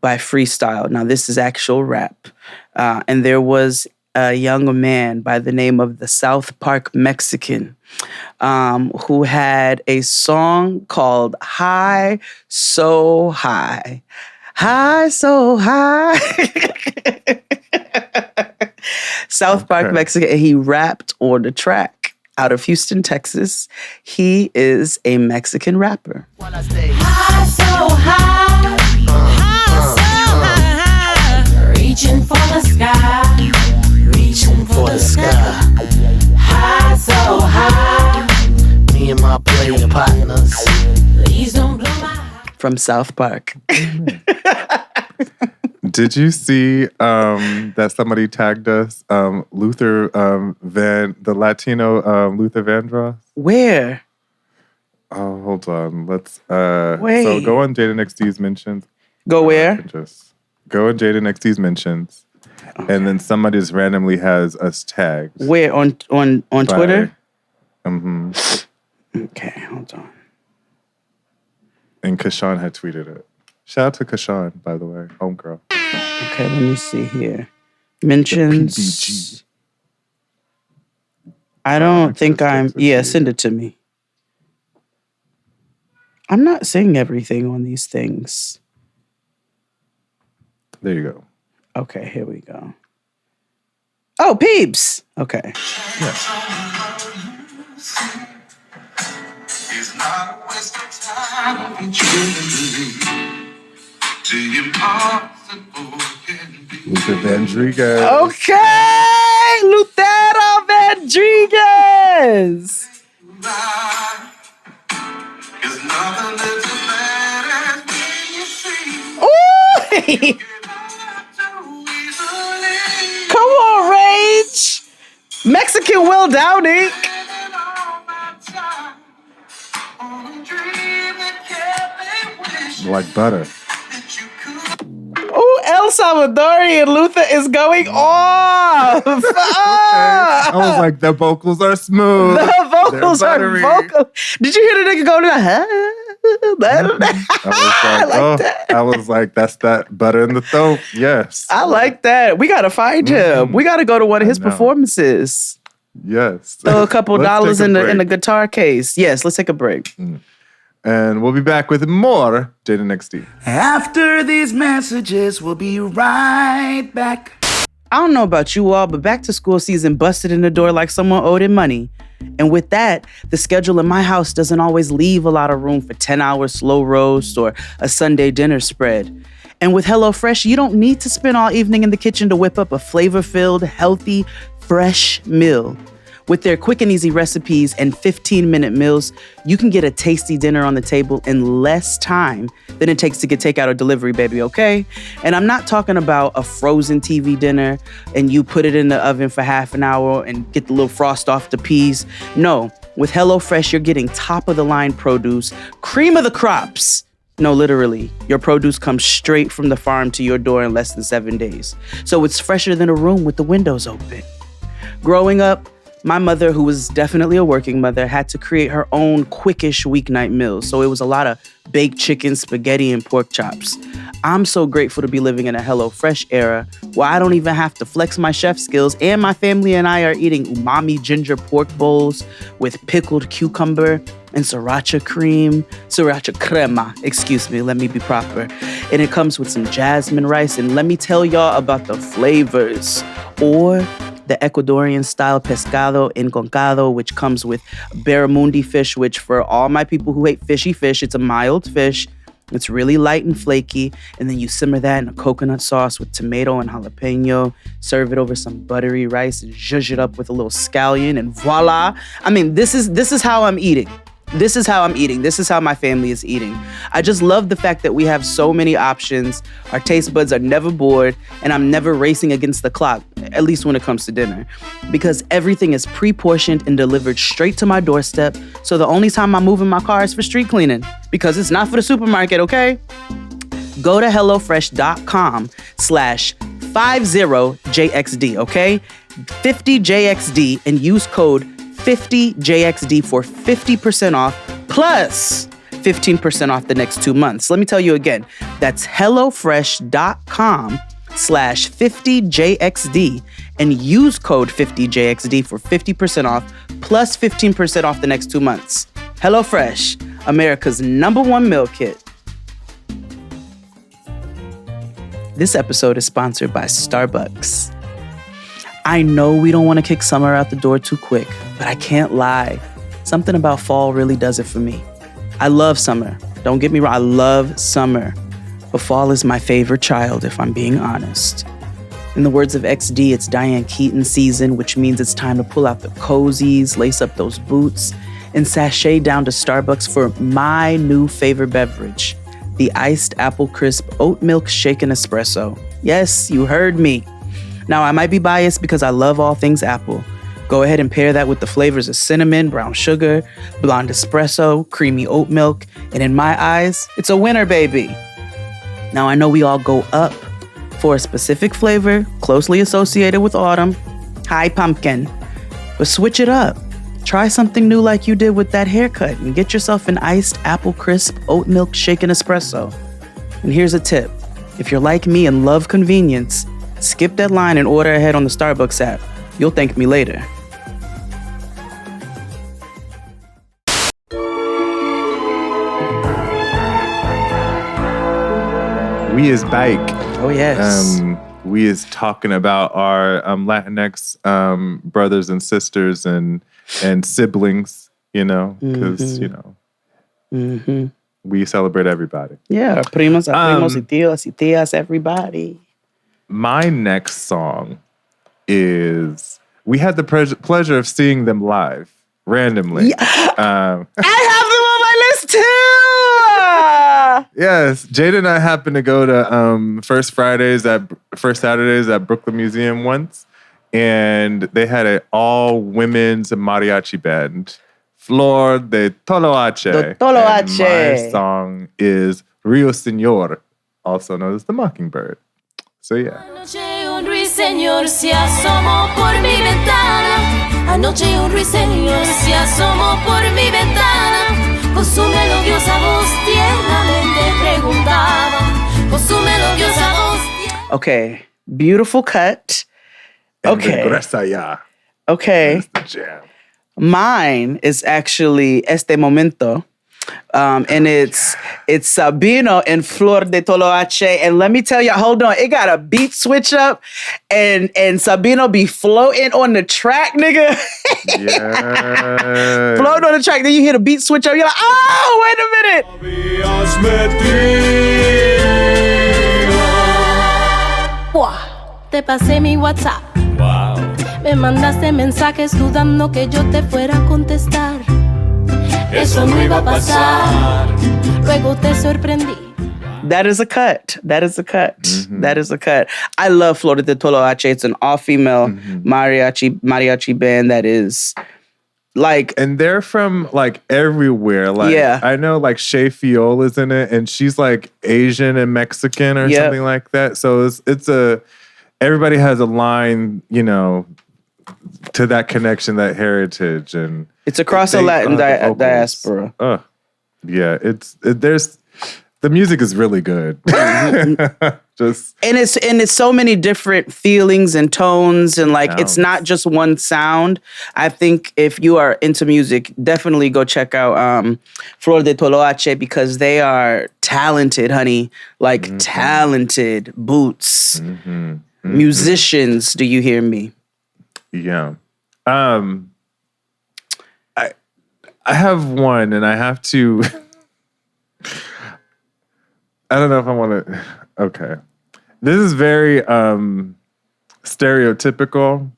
Freestyle. Now, this is actual rap. And there was a young man by the name of the South Park Mexican who had a song called High So High. High So High. South Park Mexican. And he rapped on the track out of Houston, Texas. He is a Mexican rapper.
High so high, high so high, reaching for the sky, reaching for the sky. High so high,
Me and my player partners.
please don't blow my high.
From South Park.
Did you see that somebody tagged us, Luther the Latino Luther Vandross?
Where?
Oh, hold on. Let's
Wait.
So go on Jada NXT's mentions.
Go where?
Just go on Jada NXT's mentions. And then somebody just randomly has us tagged.
Where? On Twitter?
Mm-hmm.
Okay, hold on.
And Kashawn had tweeted it. Shout out to Kashawn, by the way. Homegirl.
Okay, let me see here. Mentions.
PBG.
I don't think I'm. Yeah, send it to me. I'm not seeing everything on these things.
There you go.
Okay, here we go. Oh, peeps. Okay.
It's not a waste of time when you the impossible can be.
Luther Vandross.
Okay, Lutero Vandriguez.
It's nothing that's as bad as when you see.
Ooh. Come on, Rage. Mexican Will Downing.
Like butter.
Ooh, El Salvadorian Luther is going off.
I was like, the vocals are smooth.
The vocals are
buttery.
vocal. Did you hear the nigga go to
I was like, that's that butter in the throat. Yes.
I like that. We gotta find him. We gotta go to one of his performances.
Yes.
Throw a couple
Let's
dollars
take a
in
break.
the guitar case. Yes, let's take a break.
And we'll be back with more Jada NXT.
After these messages, we'll be right back.
I don't know about you all, but back to school season busted in the door like someone owed him money. And with that, the schedule in my house doesn't always leave a lot of room for 10-hour slow roast or a Sunday dinner spread. And with HelloFresh, you don't need to spend all evening in the kitchen to whip up a flavor-filled, healthy, fresh meal. With their quick and easy recipes and 15-minute meals, you can get a tasty dinner on the table in less time than it takes to get takeout or delivery, baby, okay? And I'm not talking about a frozen TV dinner and you put it in the oven for half an hour and get the little frost off the peas. No, With HelloFresh, you're getting top-of-the-line produce, cream of the crops. No, literally, your produce comes straight from the farm to your door in less than 7 days. So it's fresher than a room with the windows open. Growing up, my mother, who was definitely a working mother, had to create her own quickish weeknight meals. So it was a lot of baked chicken, spaghetti, and pork chops. I'm so grateful to be living in a HelloFresh era where I don't even have to flex my chef skills, and my family and I are eating umami ginger pork bowls with pickled cucumber and sriracha crema, excuse me, let me be proper. And it comes with some jasmine rice, and let me tell y'all about the flavors. Or the Ecuadorian style pescado enconcado, which comes with barramundi fish, which for all my people who hate fishy fish, it's a mild fish. It's really light and flaky. And then you simmer that in a coconut sauce with tomato and jalapeno, serve it over some buttery rice and zhuzh it up with a little scallion, and voila. I mean, this is how I'm eating. This is how I'm eating. This is how my family is eating. I just love the fact that we have so many options. Our taste buds are never bored, and I'm never racing against the clock, at least when it comes to dinner, because everything is pre-portioned and delivered straight to my doorstep. So the only time I move in my car is for street cleaning, because it's not for the supermarket, okay? Go to HelloFresh.com/50JXD, okay? 50JXD, and use code 50JXD for 50% off plus 15% off the next 2 months. Let me tell you again, that's HelloFresh.com/50JXD and use code 50JXD for 50% off plus 15% off the next 2 months. HelloFresh, America's #1 meal kit. This episode is sponsored by Starbucks. I know we don't want to kick summer out the door too quick, but I can't lie. Something about fall really does it for me. I love summer. Don't get me wrong, I love summer. But fall is my favorite child, if I'm being honest. In the words of XD, it's Diane Keaton season, which means it's time to pull out the cozies, lace up those boots, and sashay down to Starbucks for my new favorite beverage, the iced apple crisp Oatmilk shaken espresso. Yes, you heard me. Now, I might be biased because I love all things apple. Go ahead and pair that with the flavors of cinnamon, brown sugar, blonde espresso, creamy oat milk, and in my eyes, it's a winner, baby. Now, I know we all go up for a specific flavor closely associated with autumn. Hi, pumpkin. But switch it up. Try something new like you did with that haircut and get yourself an iced apple crisp oat milk shaken espresso. And here's a tip. If you're like me and love convenience, skip that line and order ahead on the Starbucks app. You'll thank me later.
We is bike.
Oh, yes.
We is talking about our Latinx brothers and sisters and siblings, you know, because, you know, we celebrate everybody.
Yeah, our primos, y tías, everybody.
My next song is, we had the pleasure of seeing them live randomly.
Yeah. I have them on my list too.
Yes, Jada and I happened to go to First Saturdays at Brooklyn Museum once, and they had an all-women's mariachi band, Flor de Toloache. And my song is Rio Señor, also known as the Mockingbird. So yeah.
Anoche un ruiseñor se asomó por mi ventana. Anoche un ruiseñor se asomó por mi ventana. Con su melodiosa voz tiernamente preguntaba. Con su melodiosa voz.
Okay, beautiful cut. Okay. Okay.
That's the jam.
Mine is actually Este Momento. And it's Sabino and Flor de Toloache. And let me tell you, hold on, it got a beat switch up and Sabino be floating on the track, nigga.
Yeah.
Floating on the track, then you hear the beat switch up, you're like, oh, wait a minute.
Te pasé mi WhatsApp.
Wow.
Me mandaste mensajes dudando que yo te fuera a contestar. Eso no iba a pasar. Luego te sorprendí.
That is a cut. That is a cut.
Mm-hmm.
That is a cut. I love Flor de Toloache. It's an all-female mariachi band that is Like,
and they're from like everywhere. Like,
Yeah.
I know like Shay Fiola's in it, and she's like Asian and Mexican or
Yep.
something like that. So it's a everybody has a line, you know, to that connection, that heritage, and
it's across the Latin diaspora.
Yeah, there's the music is really good. Just
And it's so many different feelings and tones, and like it's not just one sound. I think if you are into music, definitely go check out Flor de Toloache, because they are talented, honey. Like talented boots. Musicians, do you hear me?
yeah. I have one, and I have to. I don't know if I want to. Okay, this is very stereotypical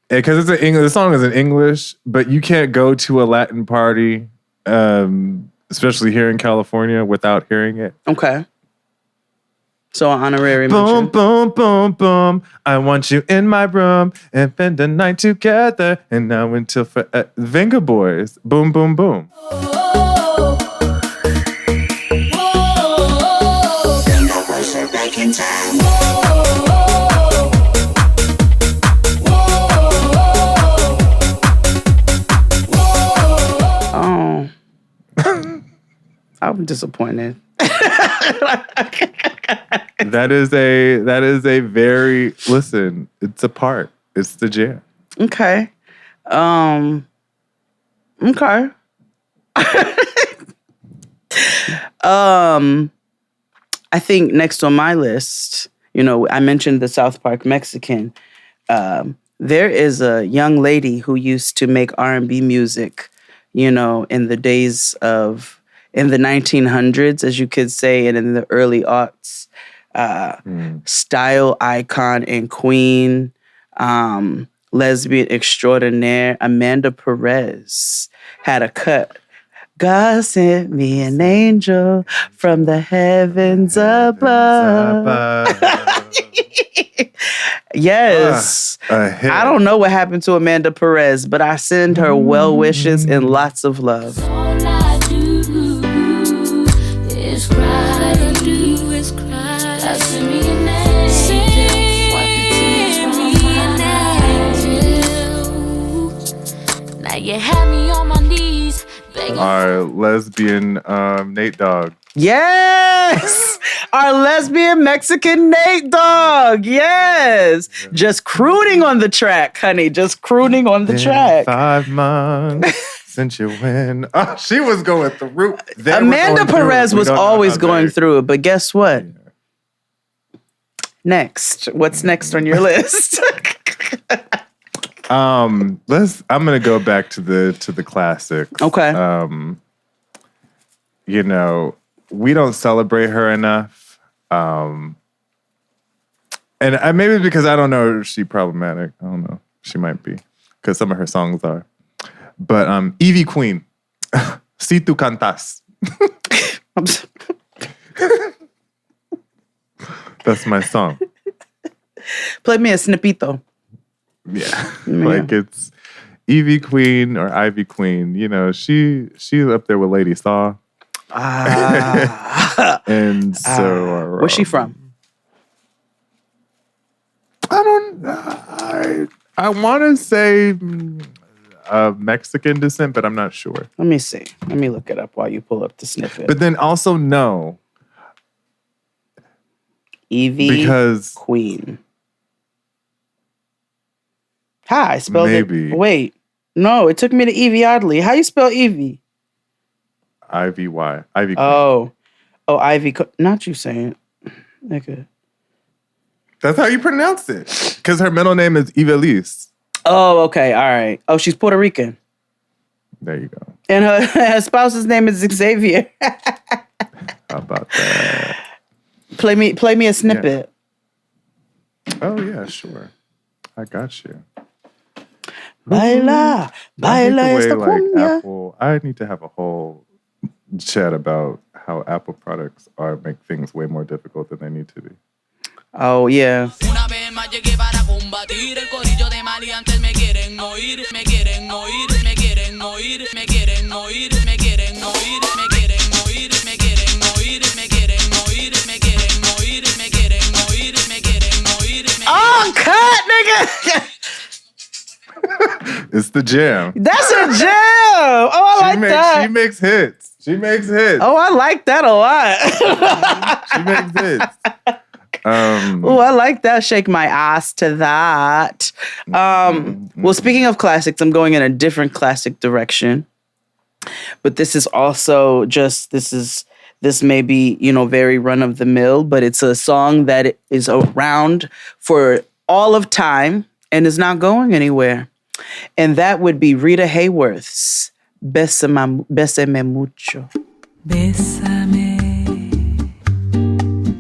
because it's the song is in English, but you can't go to a Latin party, especially here in California, without hearing it.
Okay. So an honorary
Boom,
mention.
boom, boom, boom. I want you in my room and spend the night together. And now until forever. Venga Boys. Boom, boom, boom.
Oh. I'm disappointed.
That is a very listen, it's a part. It's the jam.
Okay. Okay. I think next on my list, you know, I mentioned the South Park Mexican. There is a young lady who used to make R&B music, you know, in the 1900s, as you could say, and in the early aughts. Style icon and queen, lesbian extraordinaire, Amanda Perez had a cut. God sent me an angel from the heavens above. Yes. I don't know what happened to Amanda Perez, but I send her well wishes and lots of love.
All I do is cry. God send me an angel. Wipe the tears from my eyes. Now you have me on my knees.
Our lesbian Nate Dogg.
Yes! Our lesbian Mexican Nate Dogg. Yes. Just crooning on the track, honey. Just crooning on the track.
5 months since you went. Oh, she was going through.
Amanda Perez was always going through it, but guess what? Next. What's next on your list?
I'm gonna go back to the classics.
Okay.
You know, we don't celebrate her enough. And maybe because I don't know if she's problematic. I don't know. She might be. Because some of her songs are. But Evie Queen. Si tu cantas. That's my song.
Play me a snippito.
Yeah. Like it's Evie Queen or Ivy Queen. You know, she's up there with Lady Saw. And so
where's she from?
I want to say Mexican descent, but I'm not sure.
Let me see. Let me look it up while you pull up the snippet.
But then also no.
Evie
because
Queen. Hi, I spelled
maybe.
it. Wait. No, it took me to Evie Oddly. How you spell Evie?
IVY. Ivy Queen.
Oh, Ivy. Not you saying it. Okay.
That's how you pronounce it. Because her middle name is Ivelisse.
Oh, okay. All right. Oh, she's Puerto Rican.
There you go.
And her spouse's name is Xavier.
How about that?
Play me a snippet.
Yeah. Oh, yeah, sure. I got you.
Baila esta cumbia.
Apple, I need to have a whole chat about how Apple products make things way more difficult than they need to be.
Oh, yeah.
Una vez más llegué para combatir. El corillo de maleantes me quieren oír, me quieren oír, me quieren oír, me quieren oír, me quieren oír, me quieren oír, me quieren oír, me quieren oír, me quieren oír, me quieren oír, me quieren oír.
Oh, cut, nigga.
It's the jam.
That's a jam. Oh, I like that.
She makes hits. She makes hits.
Oh, I like that a lot.
She makes hits.
Oh, I like that. Shake my ass to that. Well, speaking of classics, I'm going in a different classic direction. But this is also just, this may be, very run of the mill, but it's a song that is around for all of time and is not going anywhere. And that would be Rita Hayworth's Bésame Mucho.
Bésame,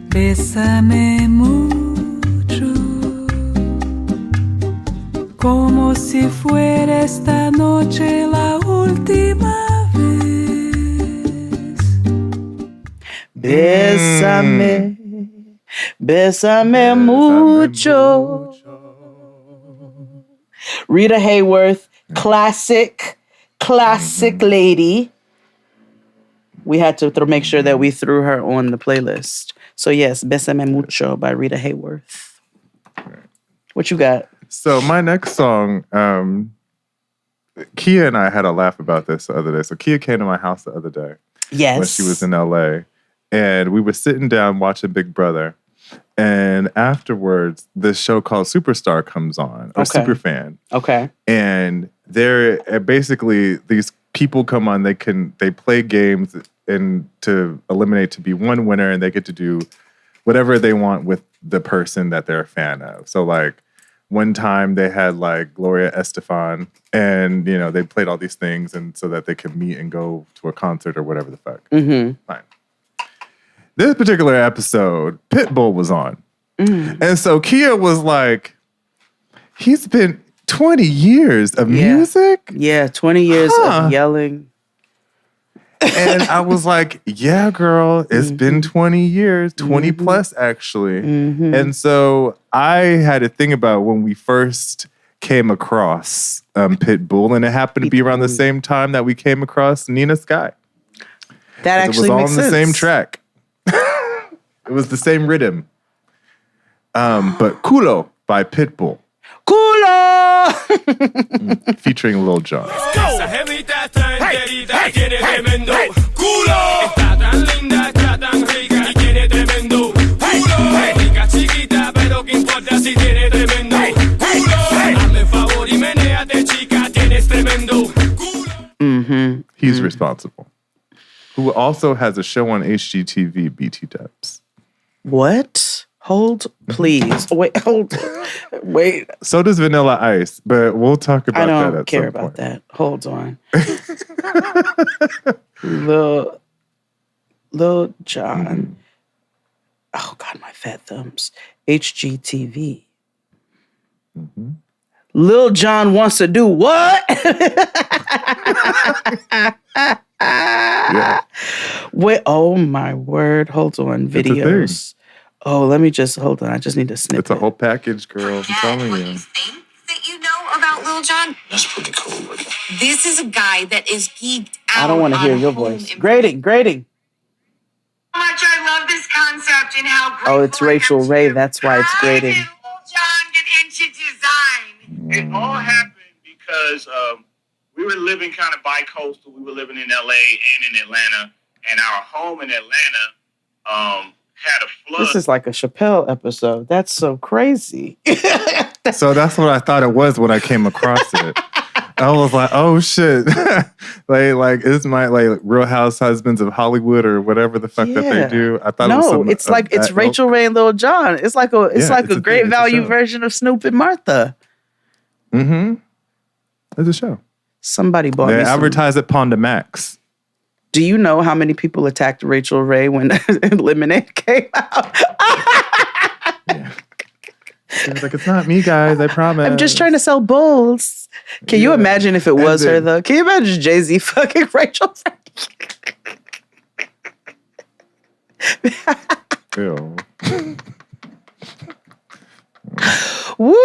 bésame mucho, como si fuera esta noche la última vez.
Bésame, bésame mucho. Rita Hayworth, classic lady. We had to make sure that we threw her on the playlist. So yes, Bésame Mucho by Rita Hayworth. What you got?
So my next song, Kia and I had a laugh about this the other day. So Kia came to my house the other day.
Yes.
When she was in LA. And we were sitting down watching Big Brother. And afterwards, this show called Superstar comes on, or Superfan.
Okay.
And they're basically, these people come on, they play games and to eliminate to be one winner, and they get to do whatever they want with the person that they're a fan of. So like one time they had like Gloria Estefan, and they played all these things and so that they could meet and go to a concert or whatever the fuck.
Mm-hmm.
Fine. This particular episode, Pitbull was on. And so Kia was like, he's been 20 years of music?
Yeah, 20 years of yelling.
And I was like, yeah, girl, it's been 20 years, 20 plus actually. And so I had a thing about when we first came across Pitbull, and it happened to be around the same time that we came across Nina Sky.
That actually makes sense.
It was all on the same track. It was the same rhythm. But Culo by Pitbull.
Culo!
Featuring Lil Jon. He's responsible. Who also has a show on HGTV, BT Dubs.
What? Hold, please. Wait, hold. Wait.
So does Vanilla Ice, but we'll talk about that at some point.
I don't care about that. Hold on. Lil Jon. Oh, God, my fat thumbs. HGTV. Lil Jon wants to do what?
Yeah.
Wait, oh my word. Hold on. Videos. Oh, let me just, hold on. I just need to snip
It's a whole package, girl. I'm telling
what
you.
you think that you know about Lil Jon?
That's pretty cool.
This is a guy that is geeked out.
I don't want to hear
on
your
home
voice. Grading.
How much I love this concept and how great.
Oh, it's Rachel Ray. That's why it's grading.
How did Lil Jon get into design?
It all happened because we were living kind of bi-coastal. We were living in LA and in Atlanta, and our home in Atlanta had a flood.
This is like a Chappelle episode. That's so crazy.
So that's what I thought it was when I came across it. I was like, oh shit. like it's my Real House Husbands of Hollywood or whatever the fuck that they do. I thought it was some,
it's like it's Rachel Ray and Lil Jon. It's like a great value version of Snoop and Martha.
Mm-hmm. It's a show.
Somebody bought me
They
some.
advertise it Ponda Max.
Do you know how many people attacked Rachel Ray when Lemonade came out?
She was like, it's not me, guys. I promise.
I'm just trying to sell bowls. Can you imagine if it was her, though? Can you imagine Jay-Z fucking Rachel Ray?
Ew.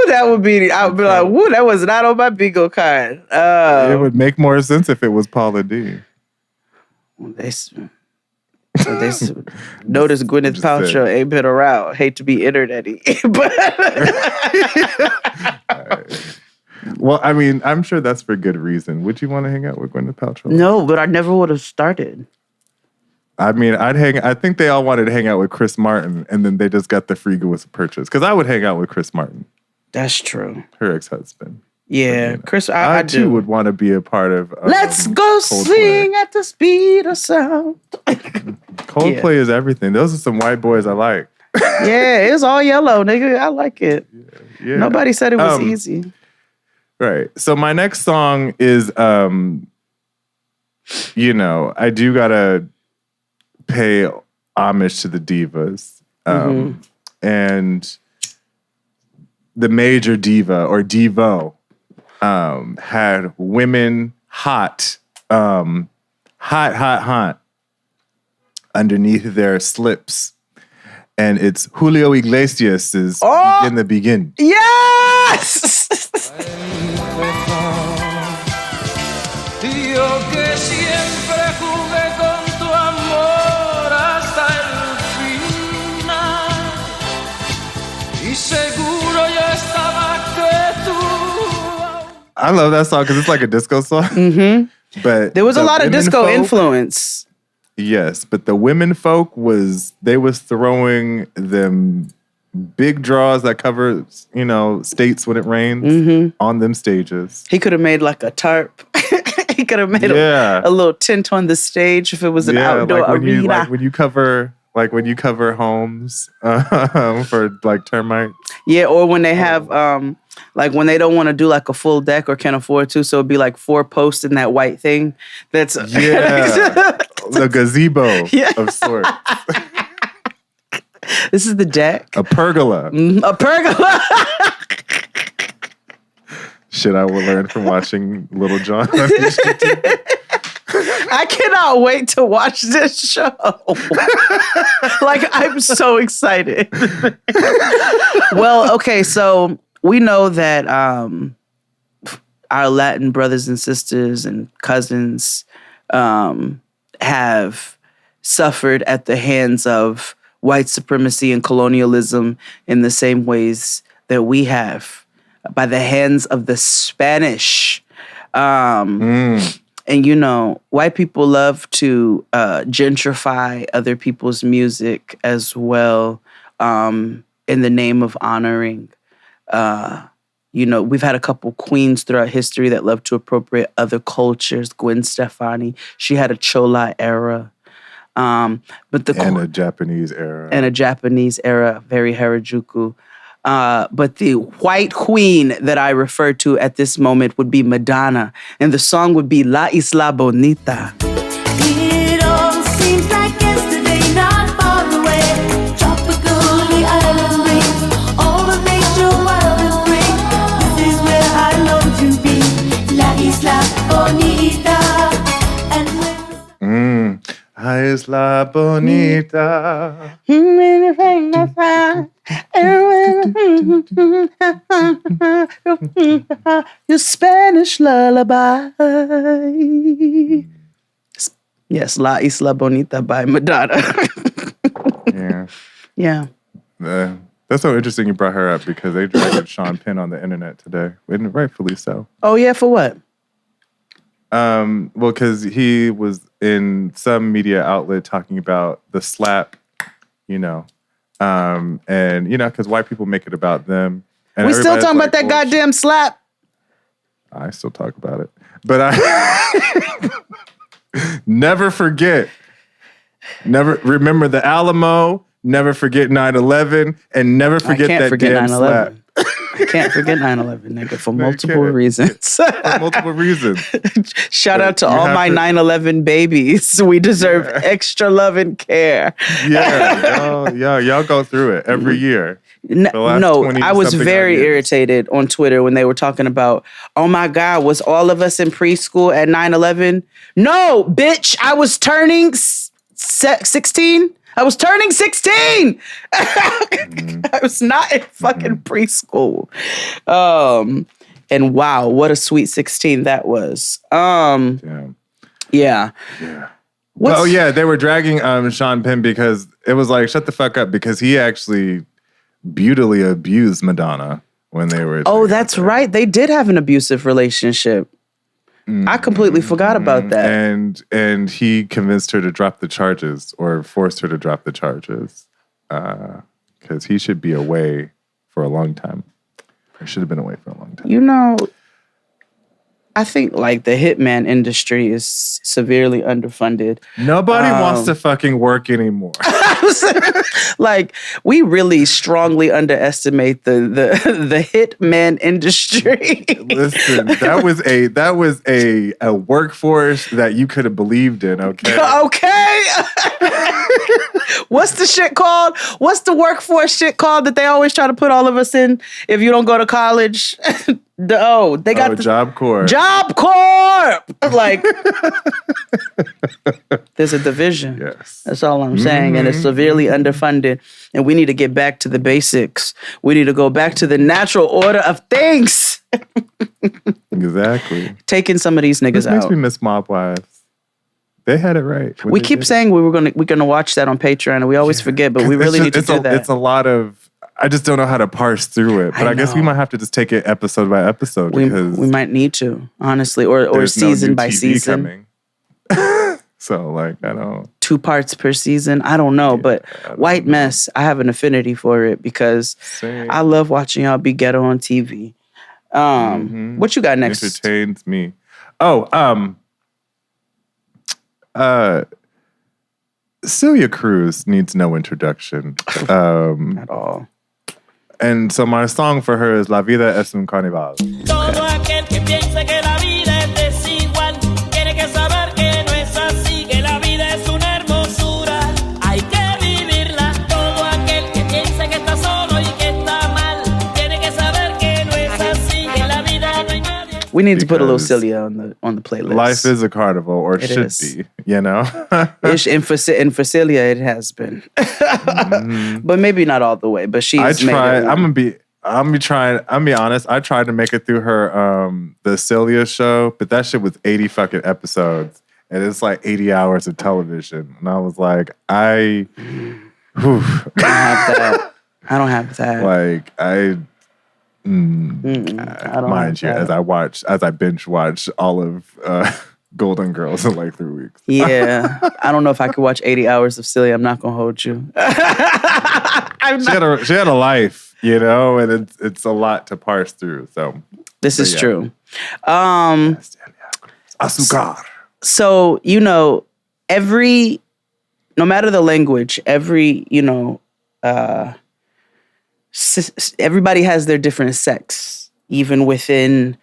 that would be. I would be like, woo, that was not on my bingo card.
It would make more sense if it was Paula D.
Notice Gwyneth Paltrow ain't been around. Hate to be entered any, but
well, I mean, I'm sure that's for good reason. Would you want to hang out with Gwyneth Paltrow?
No, but I never would have started.
I mean, I think they all wanted to hang out with Chris Martin, and then they just got the free goods purchase. Because I would hang out with Chris Martin.
That's true.
Her ex-husband.
Yeah,
But,
Chris, I
too
do.
would want to be a part of.
Let's go
Coldplay.
sing at the speed of sound.
Coldplay is everything. Those are some white boys I like.
Yeah, it's all yellow, nigga. I like it.
Yeah.
Nobody said it was easy.
Right. So my next song is, you know, I do gotta pay homage to the divas, and the major diva or Devo. Had women hot underneath their slips. And it's Julio Iglesias's Begin the Begin.
Yes!
I love that song because it's like a disco song. But
there was a lot of
women
disco
folk-
influence.
Yes, but the women folk was throwing them big draws that cover, you know, states when it rains on them stages.
He could have made like a tarp. He could have made a little tent on the stage if it was an outdoor arena.
When you cover homes for like termites.
Yeah, or when they have like when they don't want to do like a full deck or can't afford to, so it'd be like 4 posts in that white thing. That's
the gazebo of sorts.
This is the deck.
A pergola.
A pergola.
Shit, I will learn from watching Little John.
I cannot wait to watch this show. Like, I'm so excited. Well, okay, so we know that our Latin brothers and sisters and cousins have suffered at the hands of white supremacy and colonialism in the same ways that we have, by the hands of the Spanish. And, you know, white people love to gentrify other people's music as well, in the name of honoring. You know, we've had a couple queens throughout history that love to appropriate other cultures. Gwen Stefani, she had a Chola era. And a
Japanese era.
And a Japanese era, very Harajuku. But the white queen that I refer to at this moment would be Madonna, and the song would be La Isla Bonita.
It all seems like yesterday, not far away. Tropical, the island rings, all of nature wild and free. This is where I long to be, La Isla Bonita.
Isla Bonita.
Your Spanish lullaby. Yes, La Isla Bonita by Madonna. Yeah.
That's so interesting you brought her up because they dragged Sean Penn on the internet today, and rightfully so.
Oh yeah, for what?
Well, because he was in some media outlet talking about the slap, you know, and you know, because white people make it about them. And
we still talking about that
well,
goddamn slap.
I still talk about it, but I never forget. Never remember the Alamo. Never forget 9/11, and never forget that damn slap.
I can't forget 9/11, nigga, for multiple reasons.
For multiple reasons.
Shout out to all my 9/11 babies. We deserve extra love and care.
Y'all go through it every year.
No, I was very irritated on Twitter when they were talking about, oh my God, was all of us in preschool at 9/11? No, bitch, I was turning 16. I was turning 16. I was not in fucking preschool. And wow, what a sweet 16 that was. Yeah.
Well, yeah, they were dragging Sean Penn because it was like, shut the fuck up, because he actually beautifully abused Madonna when they were.
Oh, that's right. They did have an abusive relationship. I completely forgot about that.
And he convinced her to drop the charges, or forced her to drop the charges, because he should be away for a long time. Or should have been away for a long time.
You know, I think like the hitman industry is severely underfunded.
Nobody wants to fucking work anymore.
Like, we really strongly underestimate the hitman industry.
Listen, that was a workforce that you could have believed in, okay?
Okay. What's the shit called? What's the workforce shit called that they always try to put all of us in if you don't go to college? They got the
Job Corps.
Job Corps. Like, there's a division.
Yes.
That's all I'm saying. And it's severely underfunded. And we need to get back to the basics. We need to go back to the natural order of things.
Exactly.
Taking some of these niggas
This
out.
makes me miss Mob Wives. They had it right.
We keep saying we're gonna watch that on Patreon, and we always forget, but we really need to do that.
It's a lot of. I just don't know how to parse through it. But I guess we might have to just take it episode by episode. Because
we might need to, honestly, or season by season.
So, like, I don't.
2 parts per season. I don't know, but White Mess, I have an affinity for it because I love watching y'all be ghetto on TV. What you got next?
Entertains me. Celia Cruz needs no introduction.
At all.
And so my song for her is La Vida es un Carnival.
Todo aquel que piensa que la vida es desigual tiene que saber que no es así, que la vida es una hermosura, hay que vivirla. Todo aquel que piensa que está solo y que está mal tiene que saber que no es así, que la vida no hay nadie.
We need to put a little Celia on the playlist.
Life is a carnival, or it should be, you know?
And for Celia, it has been. But maybe not all the way, but she's made it.
I'm be honest. I tried to make it through her the Celia show, but that shit was 80 fucking episodes. And it's like 80 hours of television. And I was like, I don't
have that.
Like, mind you, as I binge watch all of Golden Girls in like 3 weeks.
Yeah. I don't know if I could watch 80 hours of Celia. I'm not gonna hold you.
She had a life, you know, and it's a lot to parse through. So
this is true.
Azúcar.
So, you know, no matter the language, everybody has their different sects, even within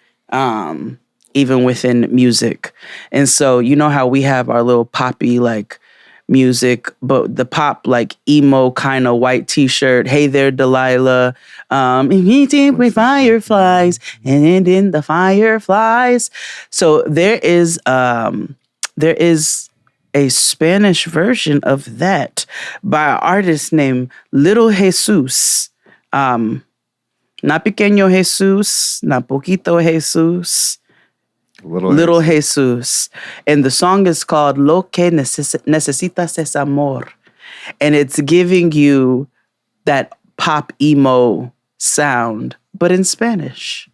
music. And so, you know how we have our little poppy like music, but the pop like emo kind of white t-shirt, Hey There Delilah, eating with fireflies and in the fireflies. So there is a Spanish version of that by an artist named Little Jesus. Na pequeño Jesus, na poquito Jesus. Little Jesus. And the song is called Lo que necesitas es amor. And it's giving you that pop emo sound, but in Spanish.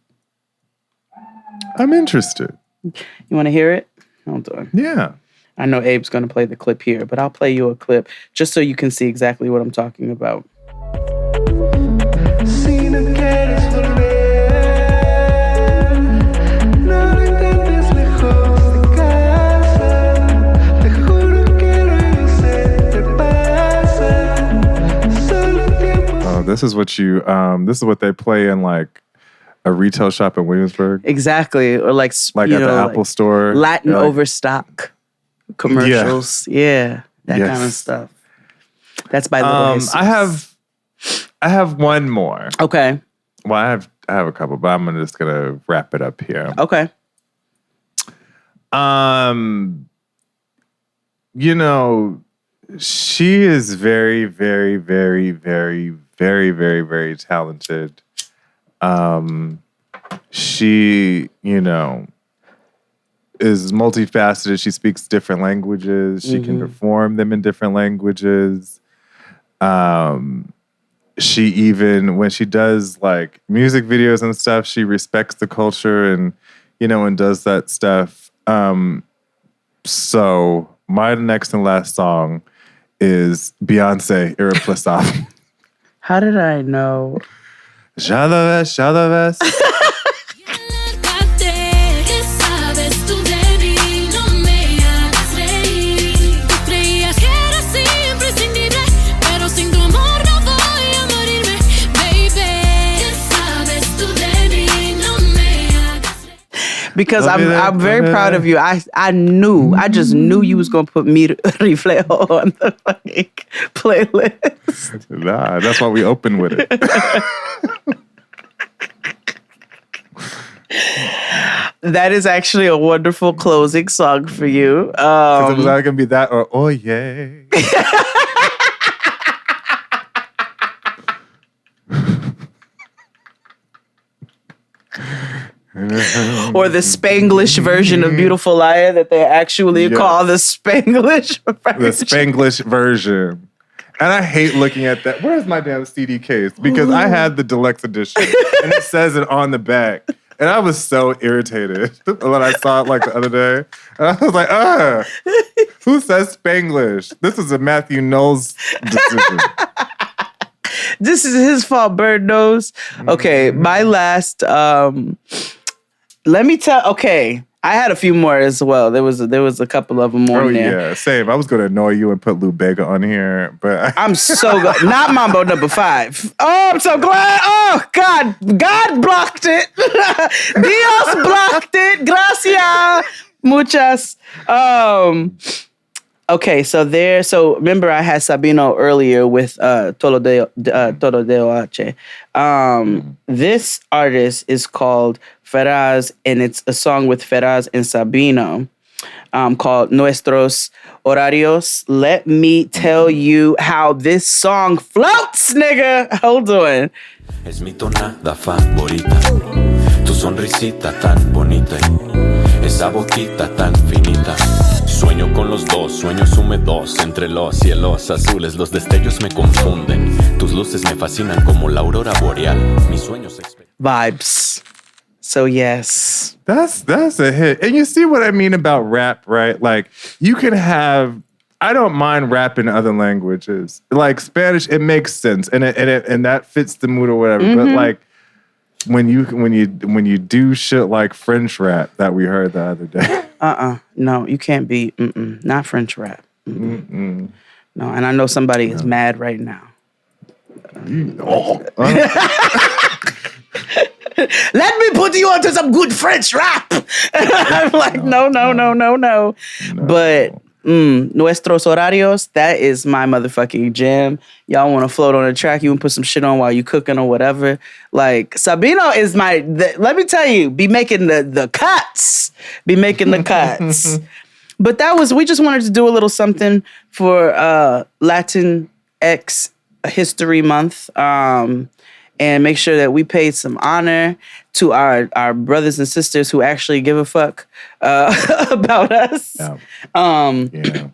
I'm interested.
You want to hear it? Hold on.
Yeah.
I know Abe's going to play the clip here, but I'll play you a clip just so you can see exactly what I'm talking about.
This is what they play in like a retail shop in Williamsburg.
Exactly. Or like
at the Apple store.
Latin overstock commercials. Yeah. That kind of stuff. That's by the way.
I have one more.
Okay.
Well, I have a couple, but I'm just gonna wrap it up here.
Okay.
You know, She is very, very, very, very, very, very, very talented. She, is multifaceted. She speaks different languages. She can perform them in different languages. She even, when she does like music videos and stuff, she respects the culture and, and does that stuff. So my next and last song is Beyonce, Irreplaçable.
How did I know?
Jalaves.
¿Qué sabes tú de mí? No me hagas reír. Tú creías que era siempre imprescindible, pero sin tu amor no voy a morirme, baby. ¿Qué sabes tú de mí? No me hagas reír.
Because I'm very proud of you. I just knew you was gonna put me Reflejo on the fucking playlist.
Nah, that's why we open with it.
That is actually a wonderful closing song for you.
It was either gonna be that or oh yeah.
Or the Spanglish version of Beautiful Liar that they actually call the Spanglish version.
The Spanglish version. And I hate looking at that. Where's my damn CD case? Because I had the deluxe edition and it says it on the back. And I was so irritated when I saw it like the other day. And I was like, who says Spanglish? This is a Matthew Knowles decision.
This is his fault, Bird knows. Okay, my last, let me tell, okay, I had a few more as well. There was a couple of them on there.
Yeah, same. I was going to annoy you and put Lou Bega on here, but
I'm so glad. Not Mambo number 5. Oh, I'm so glad. Oh, God blocked it. Dios blocked it. Gracias. Muchas. Okay, so remember I had Sabino earlier with Todo de Oache. This artist is called Feraz, and it's a song with Feraz and Sabino called Nuestros Horarios. Let me tell you how this song floats, nigga. Hold on.
Es mi tonada favorita, tu sonrisita tan bonita, esa boquita tan finita. Sueño con los dos, sueños húmedos entre los cielos azules. Los destellos me confunden, tus luces me fascinan como la aurora boreal. Mis sueños
vibes. So yes,
that's a hit. And you see what I mean about rap, right? Like you can have. I don't mind rap in other languages, like Spanish. It makes sense, and that fits the mood or whatever. But like when you do shit like French rap that we heard the other day.
No, you can't be. Not French rap. No, and I know somebody is mad right now. Let me put you onto some good French rap. I'm like, no. But Nuestros Horarios, that is my motherfucking jam. Y'all want to float on a track, you can put some shit on while you cooking or whatever. Like, Sabino is let me tell you, be making the cuts. Be making the cuts. But we just wanted to do a little something for Latinx History Month. And make sure that we paid some honor to our brothers and sisters who actually give a fuck about us. And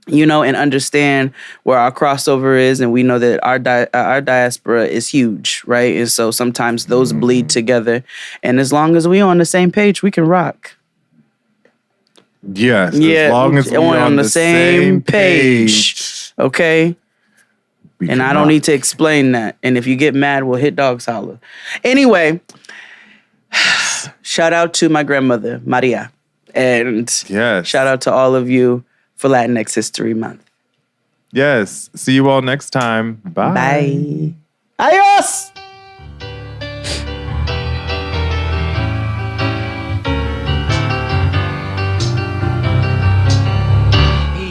understand where our crossover is. And we know that our diaspora is huge, right? And so sometimes those bleed together. And as long as we on the same page, we can rock.
Yes, as long as we're on the same page.
Okay? And I don't need to explain that. And if you get mad, we'll hit dogs holler. Anyway, shout out to my grandmother, Maria. And shout out to all of you for Latinx History Month.
Yes. See you all next time. Bye.
Bye. Adios!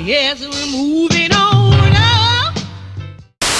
Yes, we're moving on.